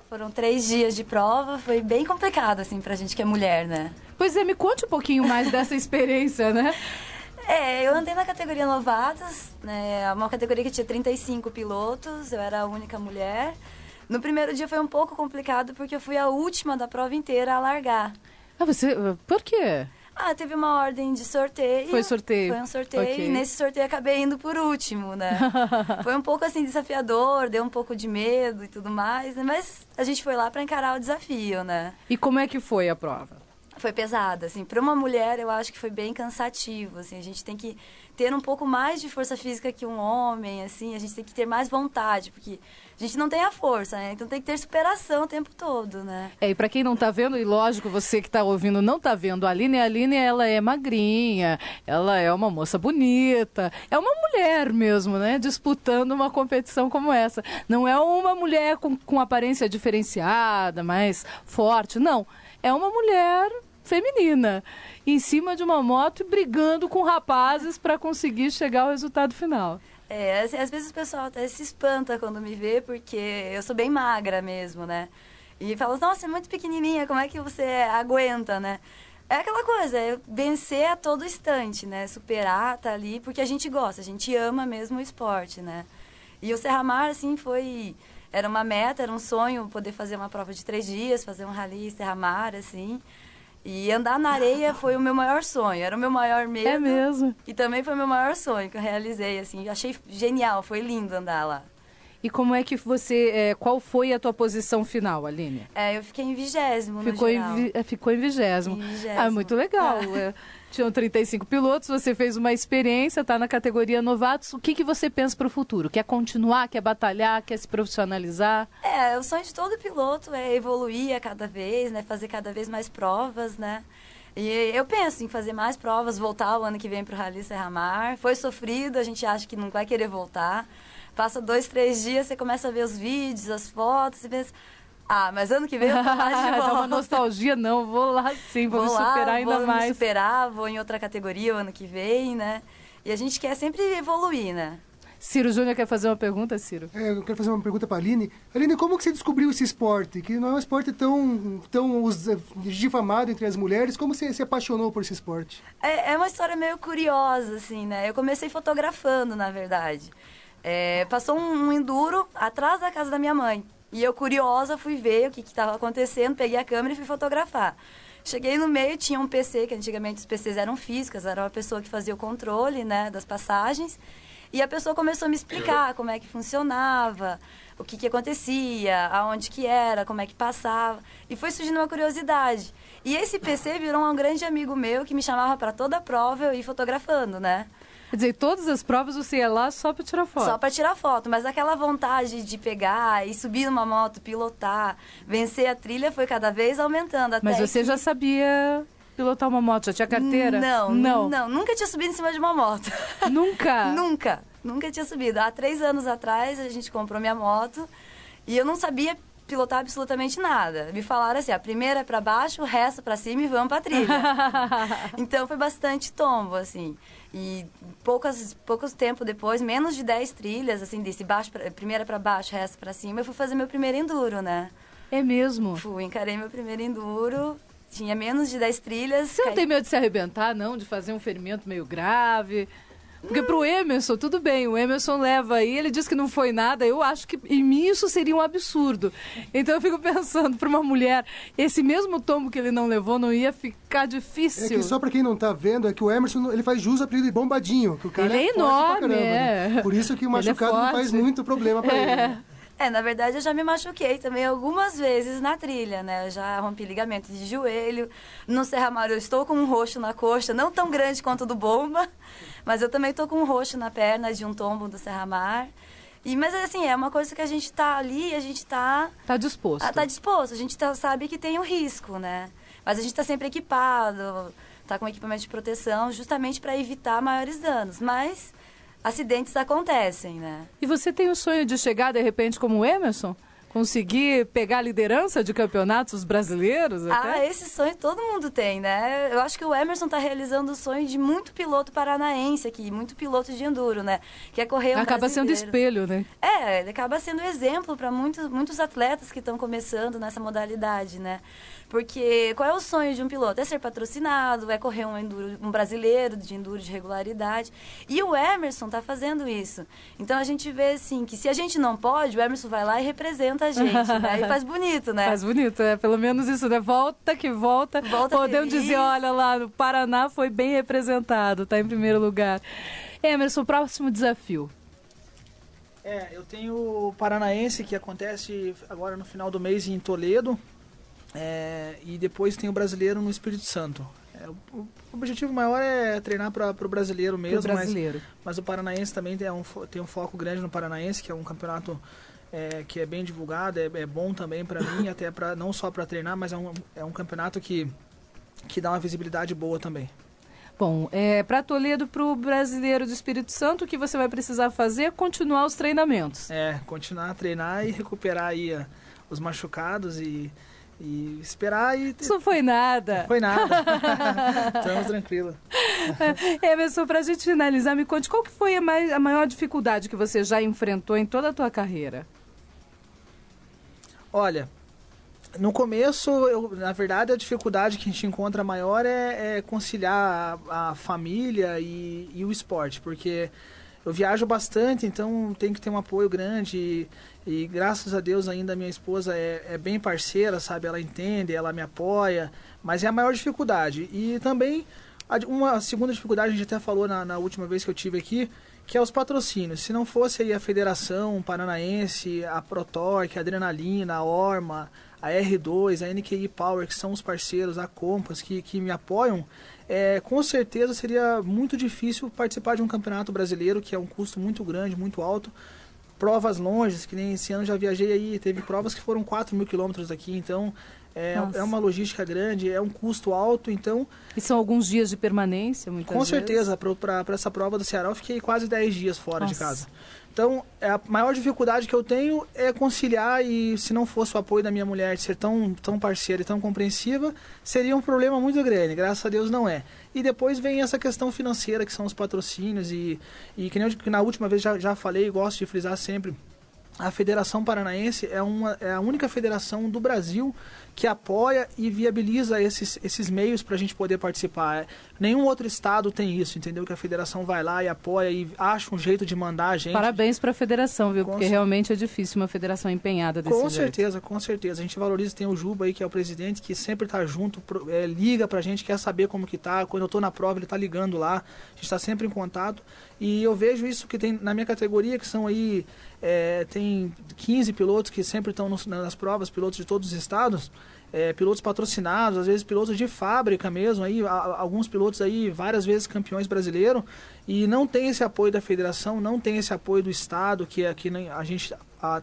Foram 3 dias de prova, foi bem complicado, assim, pra gente que é mulher, né? Pois é, me conte um pouquinho mais dessa experiência, né? Eu andei na categoria novatos, né? Uma categoria que tinha 35 pilotos, eu era a única mulher. No primeiro dia foi um pouco complicado porque eu fui a última da prova inteira a largar. Por quê? Teve uma ordem de sorteio. Foi sorteio. Foi um sorteio, okay. E nesse sorteio acabei indo por último, né? Foi um pouco assim desafiador, deu um pouco de medo e tudo mais, né? Mas a gente foi lá para encarar o desafio, né? E como é que foi a prova? Foi pesada, assim, para uma mulher eu acho que foi bem cansativo, assim, a gente tem que ter um pouco mais de força física que um homem, assim, a gente tem que ter mais vontade, porque a gente não tem a força, né, então tem que ter superação o tempo todo, né. E para quem não tá vendo, e lógico, você que tá ouvindo não tá vendo a Aline, ela é magrinha, ela é uma moça bonita, é uma mulher mesmo, né, disputando uma competição como essa, não é uma mulher com aparência diferenciada, mais forte, não, é uma mulher feminina, em cima de uma moto e brigando com rapazes para conseguir chegar ao resultado final. Assim, às vezes o pessoal até se espanta quando me vê, porque eu sou bem magra mesmo, né? E fala, nossa, é muito pequenininha, como é que você aguenta, né? É aquela coisa, vencer a todo instante, né? Superar, tá ali, porque a gente gosta, a gente ama mesmo o esporte, né? E o Serra-Mar, assim, era uma meta, era um sonho poder fazer uma prova de 3 dias, fazer um rally Serra-Mar, assim. E andar na areia foi o meu maior sonho, era o meu maior medo. É mesmo? E também foi o meu maior sonho que eu realizei, assim. Achei genial, foi lindo andar lá. E como é que qual foi a tua posição final, Aline? Eu fiquei em 20º no geral. Ficou em 20º. Muito legal. Tinham 35 pilotos, você fez uma experiência, está na categoria novatos. O que você pensa para o futuro? Quer continuar, quer batalhar, quer se profissionalizar? O sonho de todo piloto é evoluir a cada vez, né? Fazer cada vez mais provas, né? E eu penso em fazer mais provas, voltar o ano que vem para o Rally Serra-Mar. Foi sofrido, a gente acha que não vai querer voltar. Passa 2, 3 dias, você começa a ver os vídeos, as fotos, e pensa... mas ano que vem eu tô lá de volta. Dá uma nostalgia, não, vou lá sim, vou me superar ainda mais. Vou me superar, vou em outra categoria o ano que vem, né? E a gente quer sempre evoluir, né? Ciro Júnior quer fazer uma pergunta, Ciro? Eu quero fazer uma pergunta para a Aline. Aline, como que você descobriu esse esporte? Que não é um esporte tão difamado entre as mulheres. Como você se apaixonou por esse esporte? É uma história meio curiosa, assim, né? Eu comecei fotografando, na verdade. Passou um enduro atrás da casa da minha mãe. E eu, curiosa, fui ver o que estava acontecendo, peguei a câmera e fui fotografar. Cheguei no meio, tinha um PC, que antigamente os PCs eram físicas, era uma pessoa que fazia o controle, né, das passagens. E a pessoa começou a me explicar como é que funcionava, o que acontecia, aonde que era, como é que passava. E foi surgindo uma curiosidade. E esse PC virou um grande amigo meu que me chamava para toda a prova eu ir fotografando, né? Quer dizer, todas as provas você ia lá só para tirar foto? Só para tirar foto, mas aquela vontade de pegar e subir numa moto, pilotar, vencer a trilha foi cada vez aumentando. Até mas você já sabia pilotar uma moto, já tinha carteira? Não, nunca tinha subido em cima de uma moto. Nunca? Nunca tinha subido. Há 3 anos atrás a gente comprou minha moto e eu não sabia pilotar absolutamente nada. Me falaram assim, a primeira é para baixo, o resto para cima e vamos para trilha. Então foi bastante tombo, assim. E poucos tempo depois, menos de 10 trilhas, assim, desse primeira para baixo, resto para cima, eu fui fazer meu primeiro enduro, né? É mesmo? Encarei meu primeiro enduro, tinha menos de 10 trilhas. Você não tem medo de se arrebentar, não? De fazer um ferimento meio grave? Porque pro Emerson, tudo bem, o Emerson leva aí, ele diz que não foi nada, eu acho que em mim isso seria um absurdo. Então eu fico pensando, para uma mulher, esse mesmo tombo que ele não levou não ia ficar difícil. É que só para quem não tá vendo, é que o Emerson, ele faz jus ao apelido de bombadinho, que o cara ele é enorme, né? Por isso que o machucado não faz muito problema para ele. Né? Na verdade eu já me machuquei também algumas vezes na trilha, né? Eu já rompi ligamento de joelho, no Serra-Mar eu estou com um roxo na coxa, não tão grande quanto o do Bomba, mas eu também estou com um roxo na perna de um tombo do Serra-Mar. Mas assim, é uma coisa que a gente tá ali, a gente tá disposto. Tá disposto, a gente sabe que tem um risco, né? Mas a gente tá sempre equipado, tá com equipamento de proteção, justamente para evitar maiores danos. Mas acidentes acontecem, né? E você tem o sonho de chegar, de repente, como o Emerson? Conseguir pegar a liderança de campeonatos brasileiros até? Esse sonho todo mundo tem, né? Eu acho que o Emerson está realizando o sonho de muito piloto paranaense aqui, muito piloto de enduro, né? Que é correr um Acaba brasileiro. sendo espelho, né? Ele acaba sendo exemplo para muitos atletas que estão começando nessa modalidade, né? Porque qual é o sonho de um piloto? É ser patrocinado, é correr um brasileiro de enduro de regularidade. E o Emerson está fazendo isso. Então a gente vê assim que se a gente não pode, o Emerson vai lá e representa a gente, né? E faz bonito, né? Faz bonito, pelo menos isso, né? Volta que volta. Podemos feliz. dizer, olha lá, no Paraná foi bem representado, tá em primeiro lugar. Emerson, próximo desafio. Eu tenho o Paranaense, que acontece agora no final do mês em Toledo. E depois tem o brasileiro no Espírito Santo. O objetivo maior é treinar para o brasileiro mesmo, mas o Paranaense também tem um foco grande no Paranaense, que é um campeonato que é bem divulgado, é bom também para mim, até não só para treinar, mas é um campeonato que dá uma visibilidade boa também. Bom, para Toledo, para o brasileiro do Espírito Santo, o que você vai precisar fazer é continuar os treinamentos. Continuar a treinar e recuperar aí os machucados e esperar e... Isso não foi nada. Não foi nada. Estamos tranquilos. Emerson, para a gente finalizar, me conte, qual que foi a maior dificuldade que você já enfrentou em toda a tua carreira? Olha, no começo, na verdade, a dificuldade que a gente encontra maior é conciliar a família e o esporte, porque eu viajo bastante, então tem que ter um apoio grande e graças a Deus ainda minha esposa é bem parceira, sabe? Ela entende, ela me apoia, mas é a maior dificuldade. E também uma segunda dificuldade, a gente até falou na última vez que eu tive aqui, que é os patrocínios. Se não fosse aí a Federação Paranaense, a ProTorque, a Adrenalina, a Orma, a R2, a NQI Power, que são os parceiros, a Compass, que me apoiam, com certeza seria muito difícil participar de um campeonato brasileiro, que é um custo muito grande, muito alto. Provas longes, que nem esse ano já viajei aí, teve provas que foram 4.000 quilômetros daqui, então é uma logística grande, é um custo alto, então... E são alguns dias de permanência, muitas vezes? Com certeza, para essa prova do Ceará eu fiquei quase 10 dias fora de casa. Então, a maior dificuldade que eu tenho é conciliar, e se não fosse o apoio da minha mulher de ser tão parceira e tão compreensiva, seria um problema muito grande, graças a Deus não é. E depois vem essa questão financeira, que são os patrocínios, e que nem eu, na última vez já falei, e gosto de frisar sempre, a Federação Paranaense é a única federação do Brasil que apoia e viabiliza esses meios para a gente poder participar. Nenhum outro estado tem isso, entendeu? Que a federação vai lá e apoia e acha um jeito de mandar a gente. Parabéns para a federação, viu? Porque realmente é difícil uma federação empenhada desse jeito. Com certeza. A gente valoriza, tem o Juba aí, que é o presidente, que sempre está junto, liga para a gente, quer saber como que tá. Quando eu estou na prova, ele está ligando lá. A gente está sempre em contato. E eu vejo isso que tem na minha categoria, que são aí... tem 15 pilotos que sempre estão nas provas, pilotos de todos os estados, pilotos patrocinados, às vezes pilotos de fábrica mesmo, aí, alguns pilotos aí várias vezes campeões brasileiros, e não tem esse apoio da federação, não tem esse apoio do estado, que aqui a gente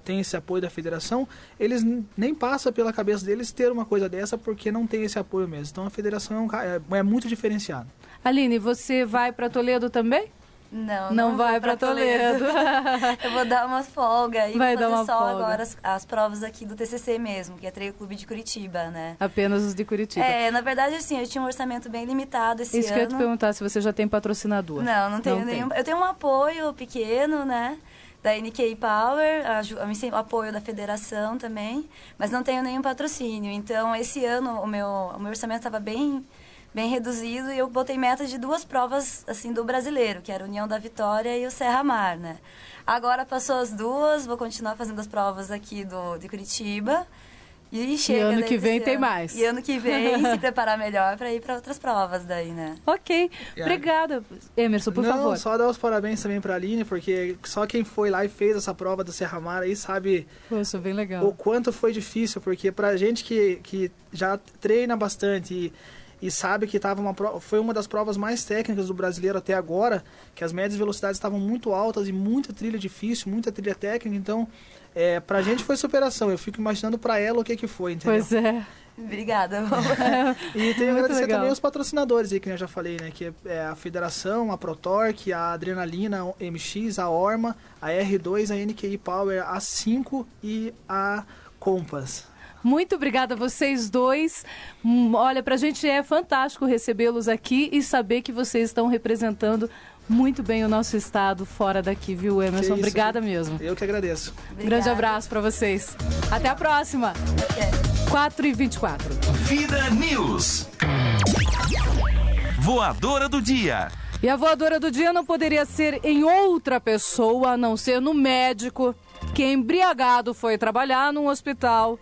tem esse apoio da federação, eles nem passa pela cabeça deles ter uma coisa dessa, porque não tem esse apoio mesmo. Então a federação é muito diferenciada. Aline, você vai para Toledo também? Não vai para Toledo. Eu vou dar uma folga e vai vou fazer só folga. Agora as provas aqui do TCC mesmo, que é Trail Clube de Curitiba, né? Apenas os de Curitiba. Na verdade, assim, eu tinha um orçamento bem limitado esse ano. Isso que eu ia te perguntar, se você já tem patrocinador. Não tenho nenhum. Eu tenho um apoio pequeno, né? Da NQI Power, o apoio da federação também, mas não tenho nenhum patrocínio. Então, esse ano o meu orçamento estava bem reduzido e eu botei meta de 2 provas assim do brasileiro, que era a União da Vitória e o Serra Mar, né? Agora passou as 2, vou continuar fazendo as provas aqui de Curitiba. E ano que vem tem mais. E ano que vem se preparar melhor para ir para outras provas daí, né? Ok. Obrigada, Emerson, por favor. Só dar os parabéns também para a Aline, porque só quem foi lá e fez essa prova do Serra Mar aí sabe bem legal. O quanto foi difícil, porque pra gente que já treina bastante e sabe que foi uma das provas mais técnicas do brasileiro até agora, que as médias velocidades estavam muito altas e muita trilha difícil, muita trilha técnica, então pra gente foi superação. Eu fico imaginando pra ela o que foi, entendeu? Pois é. Obrigada. E tenho que Muito agradecer legal. também os patrocinadores aí, que eu já falei, né? Que é a Federação, a ProTorque, a Adrenalina MX, a Orma, a R2, a NQI Power, a 5 e a Compass. Muito obrigada a vocês dois. Olha, pra gente é fantástico recebê-los aqui e saber que vocês estão representando muito bem o nosso estado fora daqui, viu, Emerson? Que isso, Obrigada mesmo. Eu que agradeço. Um grande abraço pra vocês. Até a próxima. 4h24. Vida News. Voadora do dia. E a voadora do dia não poderia ser em outra pessoa, a não ser no médico, que embriagado foi trabalhar num hospital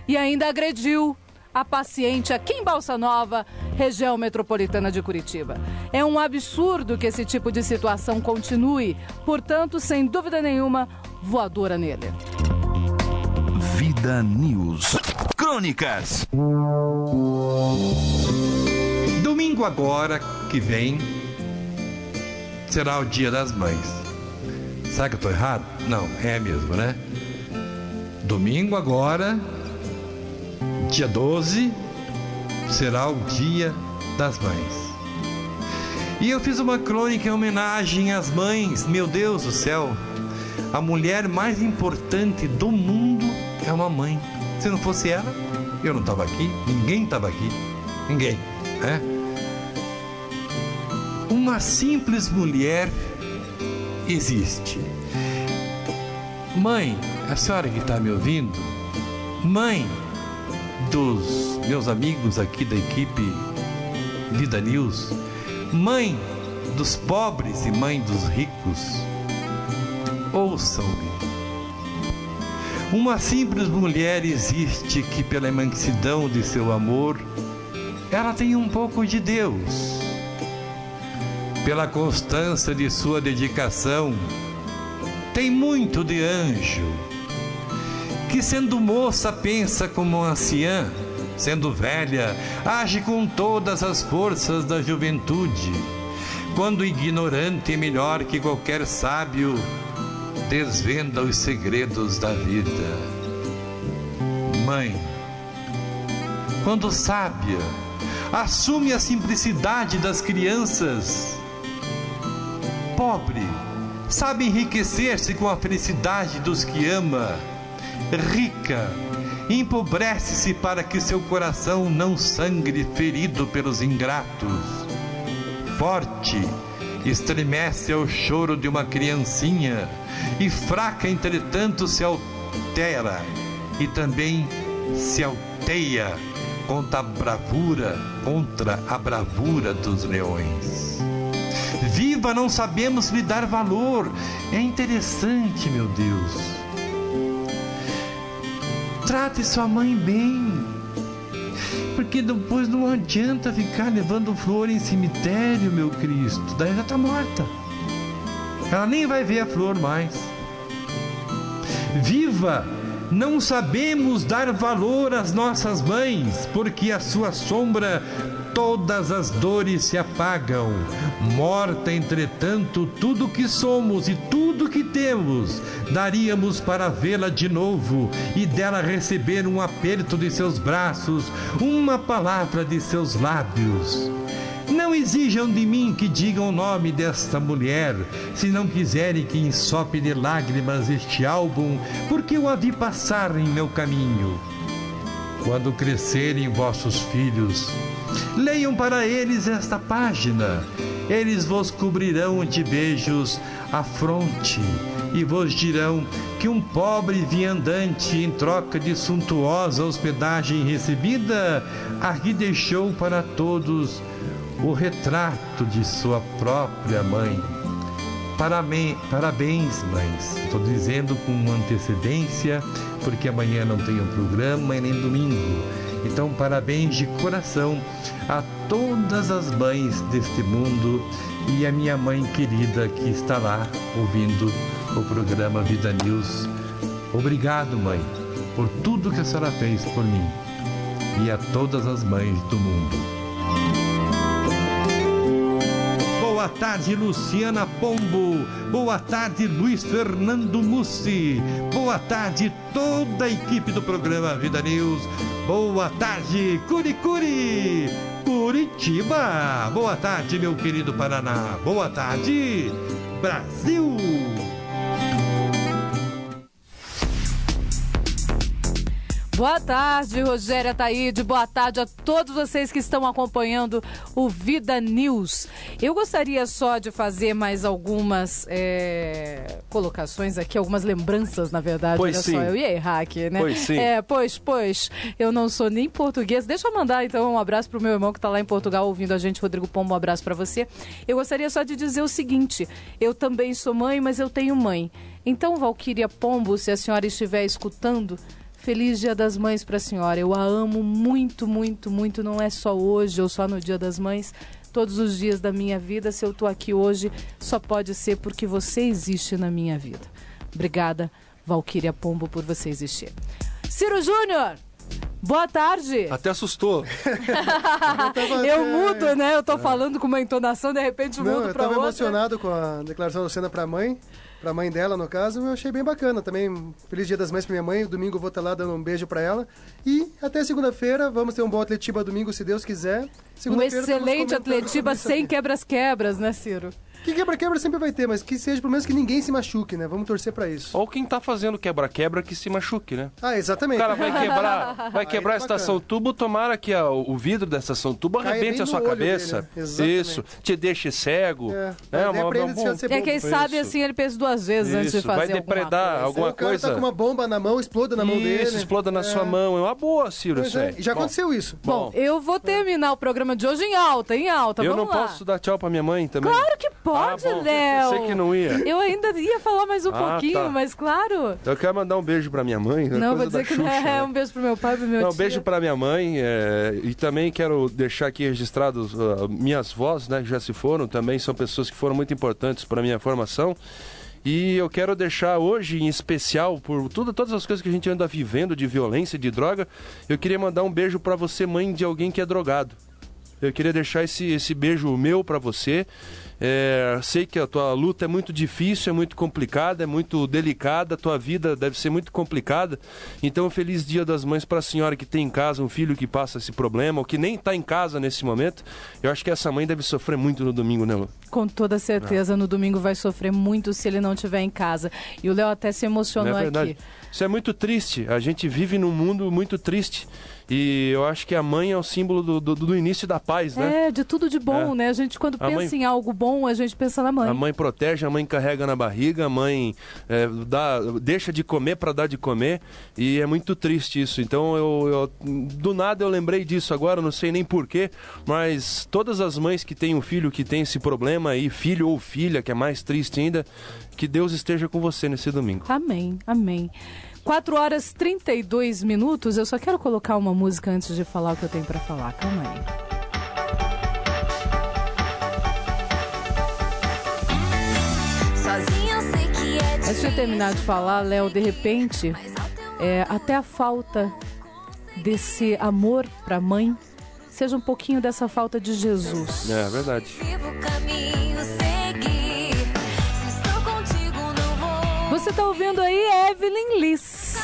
e ainda agrediu a paciente aqui em Balsa Nova, região metropolitana de Curitiba. É um absurdo que esse tipo de situação continue, portanto, sem dúvida nenhuma, voadora nele. Vida News. Crônicas. Domingo agora que vem será o Dia das Mães. Será que eu tô errado? Não, é mesmo, né? Domingo agora, dia 12, será o Dia das Mães. E eu fiz uma crônica em homenagem às mães. Meu Deus do céu, a mulher mais importante do mundo é uma mãe. Se não fosse ela, eu não estava aqui, ninguém estava aqui, ninguém, né? Uma simples mulher existe. Mãe, a senhora que está me ouvindo, mãe dos meus amigos aqui da equipe Vida News, mãe dos pobres e mãe dos ricos, ouçam-me. Uma simples mulher existe que, pela imensidão de seu amor, ela tem um pouco de Deus. Pela constância de sua dedicação, tem muito de anjo. Que, sendo moça, pensa como anciã, sendo velha, age com todas as forças da juventude. Quando ignorante, melhor que qualquer sábio, desvenda os segredos da vida. Mãe, quando sábia, assume a simplicidade das crianças. Pobre, sabe enriquecer-se com a felicidade dos que ama. Rica, empobrece-se para que seu coração não sangre ferido pelos ingratos. Forte, estremece ao choro de uma criancinha, e fraca, entretanto, se altera e também se alteia contra a bravura dos leões. Viva, não sabemos lhe dar valor. É interessante, meu Deus. Trate sua mãe bem, porque depois não adianta ficar levando flor em cemitério, meu Cristo. Daí já está morta. Ela nem vai ver a flor mais. Viva, não sabemos dar valor às nossas mães, porque a sua sombra todas as dores se apagam. Morta, entretanto, tudo que somos e tudo que temos, daríamos para vê-la de novo e dela receber um aperto de seus braços, uma palavra de seus lábios. Não exijam de mim que digam o nome desta mulher, se não quiserem que ensope de lágrimas este álbum, porque eu a vi passar em meu caminho. Quando crescerem vossos filhos, leiam para eles esta página. Eles vos cobrirão de beijos a fronte e vos dirão que um pobre viandante, em troca de suntuosa hospedagem recebida, aqui deixou para todos o retrato de sua própria mãe. Parabéns, mães. Estou dizendo com antecedência, porque amanhã não tem um programa e nem domingo. Então, parabéns de coração a todas as mães deste mundo e a minha mãe querida que está lá ouvindo o programa Vida News. Obrigado, mãe, por tudo que a senhora fez por mim e a todas as mães do mundo. Boa tarde, Luciana Pombo. Boa tarde, Luiz Fernando Mussi. Boa tarde, toda a equipe do programa Vida News. Boa tarde, Curicuri, Curitiba. Boa tarde, meu querido Paraná. Boa tarde, Brasil. Boa tarde, Rogéria Taíde. Boa tarde a todos vocês que estão acompanhando o Vida News. Eu gostaria só de fazer mais algumas colocações aqui, algumas lembranças, na verdade. Pois olha sim. só, eu ia errar aqui, né? Pois sim. Pois, eu não sou nem português. Deixa eu mandar, então, um abraço pro meu irmão que está lá em Portugal ouvindo a gente, Rodrigo Pombo, um abraço para você. Eu gostaria só de dizer o seguinte, eu também sou mãe, mas eu tenho mãe. Então, Valquíria Pombo, se a senhora estiver escutando, feliz Dia das Mães para a senhora. Eu a amo muito, muito, muito. Não é só hoje ou só no Dia das Mães. Todos os dias da minha vida, se eu tô aqui hoje, só pode ser porque você existe na minha vida. Obrigada, Valquíria Pombo, por você existir. Ciro Júnior, boa tarde. Até assustou. Eu mudo, né? Eu tô falando com uma entonação, de repente mudo eu pra tava outra. emocionado com a declaração da Luciana pra mãe dela, no caso. Eu achei bem bacana também. Feliz Dia das Mães pra minha mãe. Domingo eu vou estar lá dando um beijo pra ela. E até segunda-feira, vamos ter um bom Atletiba domingo, se Deus quiser. Um excelente Atletiba sem quebras-quebras, né, Ciro? Que quebra-quebra sempre vai ter, mas que seja pelo menos que ninguém se machuque, né? Vamos torcer pra isso. Ou quem tá fazendo quebra-quebra que se machuque, né? Ah, exatamente. O cara vai quebrar a estação tubo, tomara que o vidro da estação tubo arrebente a sua cabeça. Isso, te deixe cego. Quem sabe assim ele pensa duas vezes antes de fazer vai depredar alguma coisa. O cara tá com uma bomba na mão, exploda na mão dele. Isso, exploda na sua mão. É uma boa, Ciro, isso aí. Já aconteceu isso. Bom, eu vou terminar o programa de hoje em alta. Eu Vamos não lá. posso dar tchau pra minha mãe também? Claro que pode, Léo. Sei que não ia. Eu ainda ia falar mais um pouquinho, tá. mas claro. Eu quero mandar um beijo pra minha mãe. Não, vou dizer que não é um beijo pro meu pai, pro meu tio. Um beijo pra minha mãe. E também quero deixar aqui registrados minhas vós, né, que já se foram. Também são pessoas que foram muito importantes pra minha formação. E eu quero deixar hoje, em especial, por todas as coisas que a gente anda vivendo de violência e de droga, eu queria mandar um beijo pra você, mãe de alguém que é drogado. Eu queria deixar esse beijo meu pra você. Sei que a tua luta é muito difícil, é muito complicada, é muito delicada, a tua vida deve ser muito complicada. Então, um feliz Dia das Mães para a senhora que tem em casa um filho que passa esse problema, ou que nem está em casa nesse momento. Eu acho que essa mãe deve sofrer muito no domingo, né, Lu? Com toda certeza, no domingo vai sofrer muito se ele não estiver em casa. E o Léo até se emocionou aqui. Isso é muito triste. A gente vive num mundo muito triste. E eu acho que a mãe é o símbolo do início da paz, né? De tudo de bom, né? A gente, quando pensa em algo bom, a gente pensa na mãe. A mãe protege, a mãe carrega na barriga, a mãe deixa de comer para dar de comer. E é muito triste isso. Então, do nada eu lembrei disso agora, não sei nem porquê, mas todas as mães que têm um filho que tem esse problema aí, filho ou filha, que é mais triste ainda, que Deus esteja com você nesse domingo. Amém, amém. 4h32. Eu só quero colocar uma música antes de falar o que eu tenho pra falar. Calma aí. Antes de terminar de falar, Léo, de repente, até a falta desse amor pra mãe seja um pouquinho dessa falta de Jesus. É verdade. Você tá ouvindo aí Evelyn Liz.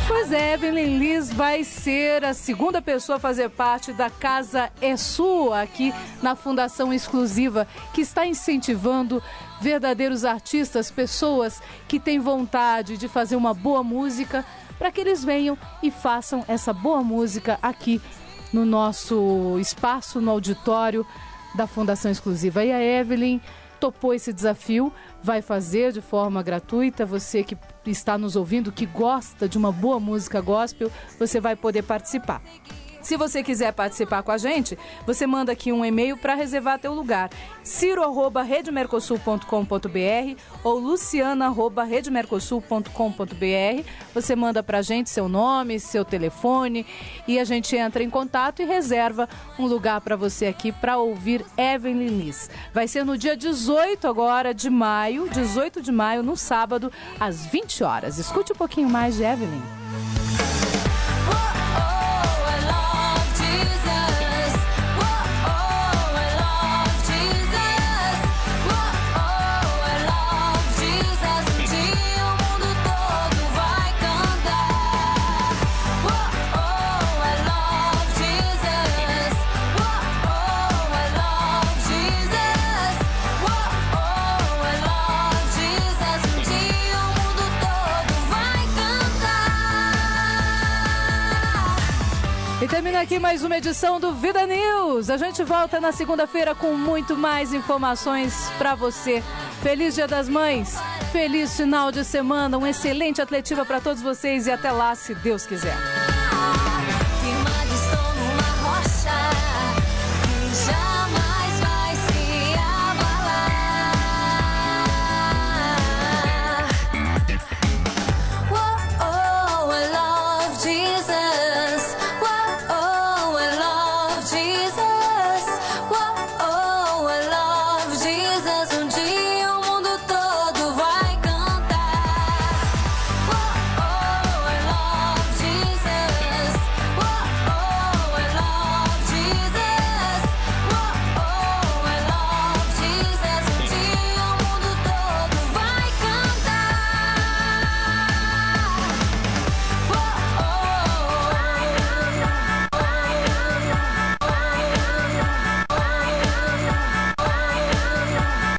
Pois é, Evelyn Liz vai ser a segunda pessoa a fazer parte da Casa É Sua, aqui na Fundação Exclusiva, que está incentivando verdadeiros artistas, pessoas que têm vontade de fazer uma boa música, para que eles venham e façam essa boa música aqui no nosso espaço, no auditório da Fundação Exclusiva. E a Evelyn topou esse desafio, vai fazer de forma gratuita. Você que está nos ouvindo, que gosta de uma boa música gospel, você vai poder participar. Se você quiser participar com a gente, você manda aqui um e-mail para reservar teu lugar. ciro@redemercosul.com.br ou luciana@redemercosul.com.br. Você manda pra gente seu nome, seu telefone e a gente entra em contato e reserva um lugar para você aqui para ouvir Evelyn Liz. Vai ser no dia 18 agora de maio, 18 de maio, no sábado, às 20 horas. Escute um pouquinho mais de Evelyn. E termina aqui mais uma edição do Vida News. A gente volta na segunda-feira com muito mais informações para você. Feliz Dia das Mães, feliz final de semana, um excelente Atletiva para todos vocês e até lá, se Deus quiser.